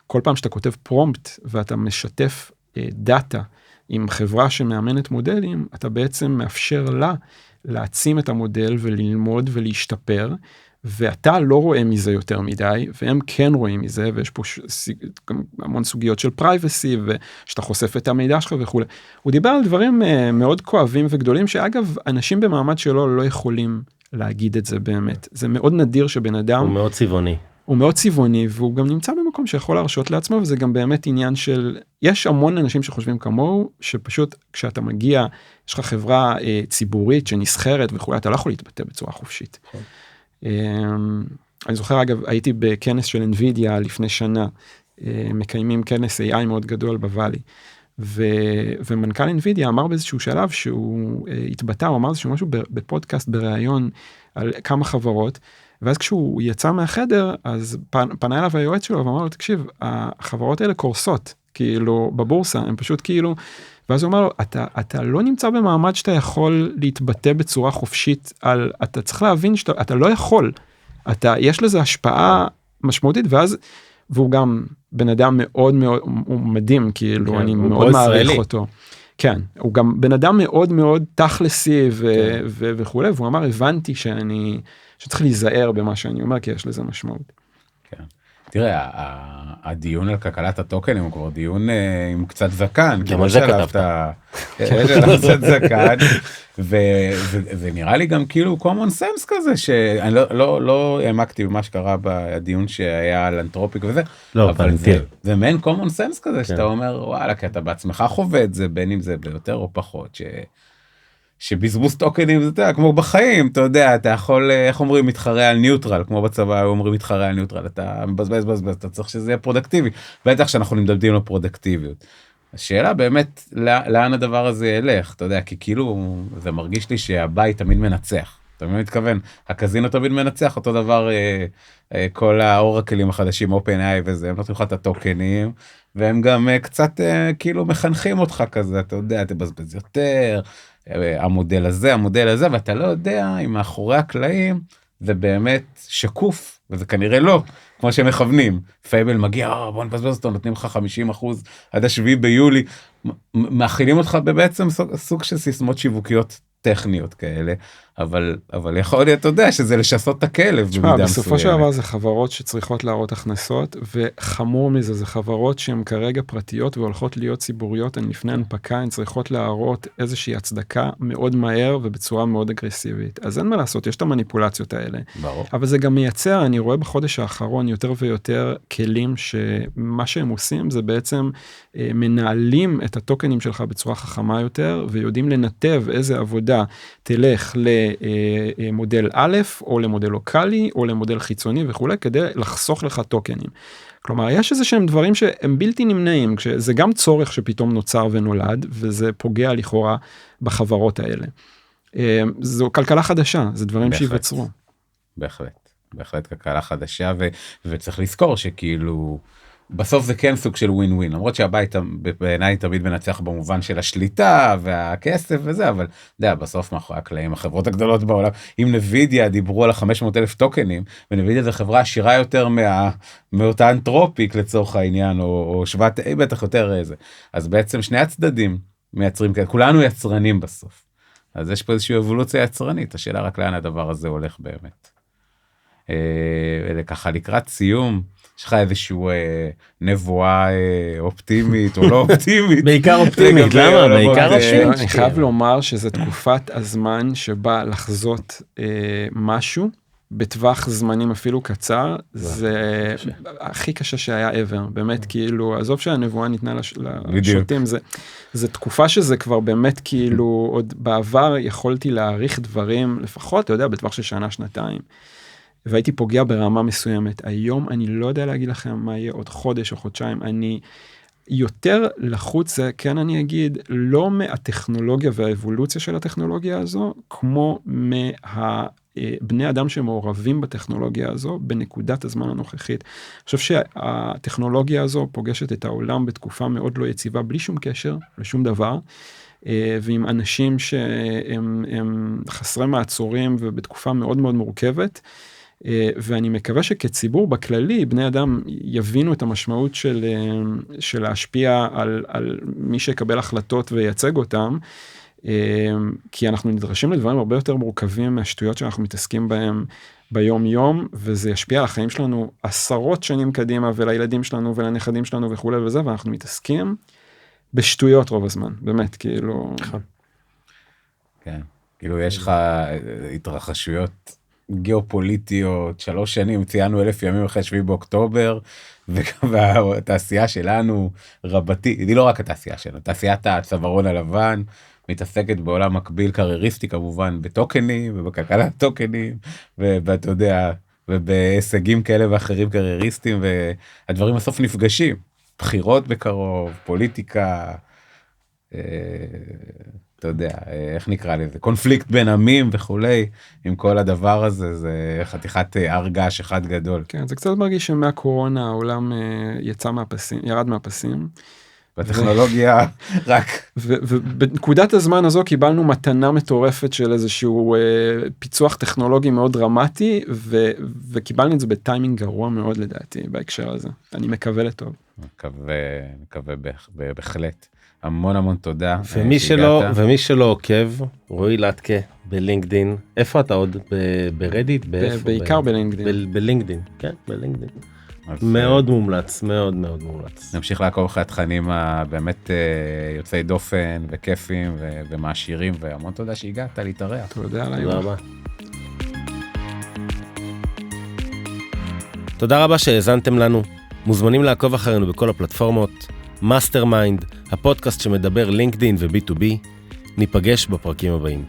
כל פעם שאתה כותב פרומפט ואתה משתף דאטה עם חברה שמאמנת מודלים, אתה בעצם מאפשר לה להעצים את המודל וללמוד ולהשתפר, ואתה לא רואה מזה יותר מדי, והם כן רואים מזה, ויש פה המון סוגיות של פרייבסי, ושאתה חושף את המידע שלך וכו'. הוא דיבר על דברים מאוד כואבים וגדולים, שאגב, אנשים במעמד שלו לא יכולים להגיד את זה באמת. זה מאוד נדיר שבן אדם... הוא מאוד צבעוני. הוא מאוד צבעוני, והוא גם נמצא במקום שיכול להרשות לעצמו, וזה גם באמת עניין של, יש המון אנשים שחושבים כמוהו, שפשוט כשאתה מגיע, יש לך חברה ציבורית שנסחרת וכו', אתה לא יכול להתבטא בצורה חופשית. אני זוכר אגב, הייתי בכנס של NVIDIA לפני שנה, מקיימים כנס AI מאוד גדול בוואלי, ומנכ"ל NVIDIA אמר באיזשהו שלב שהוא התבטא, הוא אמר איזשהו משהו בפודקאסט, בראיון על כמה חברות, ואז כשהוא יצא מהחדר, אז פנה אליו היועץ שלו ואמר לו, תקשיב, החברות האלה קורסות, כאילו בבורסה, הם פשוט כאילו, ואז הוא אמר לו, אתה לא נמצא במעמד שאתה יכול להתבטא בצורה חופשית, אתה צריך להבין שאתה לא יכול, יש לזה השפעה משמעותית, והוא גם בן אדם מאוד מאוד, הוא מדהים, כאילו, אני מאוד מעריך אותו. כן, הוא גם בן אדם מאוד מאוד תכלסי וכו', והוא אמר, הבנתי שצריך להיזהר במה שאני אומר, כי יש לזה משמעות. כן. תראה, הדיון על כלכלת הטוקנים הוא כבר דיון עם קצת זקן. גם על זה כתבת. קצת זקן, ונראה לי גם כאילו common sense כזה, שאני לא העמקתי במה שקרה בדיון שהיה על אנתרופיק וזה, אבל זה מעין common sense כזה, שאתה אומר, וואלה, כי אתה בעצמך חווה את זה, בין אם זה ביותר או פחות, שבזבוז טוקנים זה כמו בחיים, אתה יודע, אתה יכול, איך אומרים, מתחרה על ניוטרל, כמו בצבא אומרים מתחרה על ניוטרל, אתה מבזבז, אתה צריך שזה יהיה פרודקטיבי, בטח שאנחנו נמדדים לפרודקטיביות. השאלה באמת, לאן הדבר הזה ילך, אתה יודע, כי כאילו, זה מרגיש לי שהבית תמיד מנצח, אתה מבין מתכוון, הקזינו תמיד מנצח, אותו דבר, כל האורקלים החדשים, OpenAI וזה, הם נותנים לך את הטוקנים, והם גם קצת כאילו מחנכים אותך כזה, אתה יודע, תבזבז יותר, המודל הזה, ואתה לא יודע אם מאחורי הקלעים זה באמת שקוף, וזה כנראה לא, כמו שמכוונים. פייבל מגיע, בוא נבזבז אותו, נותנים לך 50% עד 7 ביולי, מאכילים אותך בעצם סוג של סיסמות שיווקיות טכניות כאלה, אבל יכול להיות, אתה יודע, שזה לשסות את הכלב. בסופו של דבר זה חברות שצריכות להראות הכנסות, וחמור מזה, זה חברות שהן כרגע פרטיות והולכות להיות ציבוריות, הן לפני הנפקה, הן צריכות להראות איזושהי הצדקה מאוד מהר ובצורה מאוד אגרסיבית. אז אין מה לעשות, יש את המניפולציות האלה. ברור. אבל זה גם מייצר, אני רואה בחודש האחרון יותר ויותר כלים שמה שהם עושים זה בעצם מנהלים את הטוקנים שלך בצורה חכמה יותר, ויודעים לנתב איזה עבודה תלך למודל א', או למודל לוקלי, או למודל חיצוני וכו', כדי לחסוך לך טוקנים. כלומר, יש איזה שהם דברים שהם בלתי נמנעים, זה גם צורך שפתאום נוצר ונולד, וזה פוגע לכאורה בחברות האלה. זו כלכלה חדשה, זה דברים שיווצרו. בהחלט כלכלה חדשה, וצריך לזכור שכאילו, בסוף זה כן סוג של ווין ווין, למרות שהבית בעיניי תמיד מנצח במובן של השליטה והכסף וזה, אבל בסוף מאחורי הקלעים, החברות הגדולות בעולם, אם נווידיה דיברו על 500,000 טוקנים, ונווידיה זה חברה עשירה יותר מאותה אנתרופיק לצורך העניין, או שוות בטח יותר איזה, אז בעצם שני הצדדים מייצרים, כולנו יצרנים בסוף, אז יש פה איזושהי אבולוציה יצרנית, השאלה רק לאן הדבר הזה הולך באמת. וככה לקראת סיום, יש לך איזשהו נבואה אופטימית או לא אופטימית? בעיקר אופטימית, למה? בעיקר אופטימית. אני חייב לומר שזה תקופת הזמן שבה לחזות משהו, בטווח זמנים אפילו קצר, זה הכי קשה שהיה ever, באמת כאילו, עזוב שהנבואה ניתנה לשוטים, זה תקופה שזה כבר באמת כאילו, עוד בעבר יכולתי להעריך דברים, לפחות, אתה יודע, בטווח של שנה, שנתיים. והייתי פוגע ברמה מסוימת. היום אני לא יודע להגיד לכם מה יהיה עוד חודש או חודשיים. אני יותר לחוץ, זה כן אני אגיד, לא מהטכנולוגיה והאבולוציה של הטכנולוגיה הזו, כמו בני אדם שמעורבים בטכנולוגיה הזו, בנקודת הזמן הנוכחית. אני חושב שהטכנולוגיה הזו פוגשת את העולם בתקופה מאוד לא יציבה, בלי שום קשר לשום דבר, ועם אנשים שהם חסרי מעצורים ובתקופה מאוד מאוד מורכבת, ואני מקווה שכציבור בכללי, בני אדם יבינו את המשמעות של להשפיע על מי שיקבל החלטות וייצג אותם, כי אנחנו נדרשים לדברים הרבה יותר מורכבים מהשטויות שאנחנו מתעסקים בהם ביום יום, וזה ישפיע על החיים שלנו עשרות שנים קדימה, ולילדים שלנו ולנכדים שלנו וכו' וזה, ואנחנו מתעסקים בשטויות רוב הזמן, באמת, כאילו... כן, כאילו יש לך התרחשויות גיאופוליטיות, 3 שנים, ציינו 1000 ימים אחרי 7 באוקטובר, והתעשייה שלנו רבתי, היא לא רק התעשייה שלנו, תעשיית הצווארון הלבן, מתעסקת בעולם מקביל קרייריסטי כמובן, בטוקנים ובכלכלת טוקנים, ואתה יודע, ובהישגים כאלה ואחרים קרייריסטים, והדברים בסוף נפגשים, בחירות בקרוב, פוליטיקה, אתה יודע, איך נקרא לזה, קונפליקט בין עמים וכולי, עם כל הדבר הזה, זה חתיכת הר געש אחד גדול. כן, זה קצת מרגיש שמהקורונה העולם יצא מהפסים, ירד מהפסים. בטכנולוגיה רק. ובנקודת הזמן הזו קיבלנו מתנה מטורפת של איזשהו פיצוח טכנולוגי מאוד דרמטי, וקיבלנו את זה בטיימינג גרוע מאוד לדעתי, בהקשר הזה. אני מקווה לטוב. מקווה בהחלט. המון תודה. ומי שלא עוקב, רועי לטקה בלינקדין. איפה אתה עוד? ברדיט? בעיקר בלינקדין. בלינקדין, כן, בלינקדין. מאוד מומלץ, מאוד מומלץ. נמשיך לעקוב אחרי התכנים הבאמת יוצאי דופן וכיפים ומעשירים, והמון תודה שהגעת להתארח. תודה רבה. תודה רבה שהאזנתם לנו. מוזמנים לעקוב אחרינו בכל הפלטפורמות. מאסטר מיינד, הפודקאסט שמדבר לינקדין ו-B2B. ניפגש בפרקים הבאים.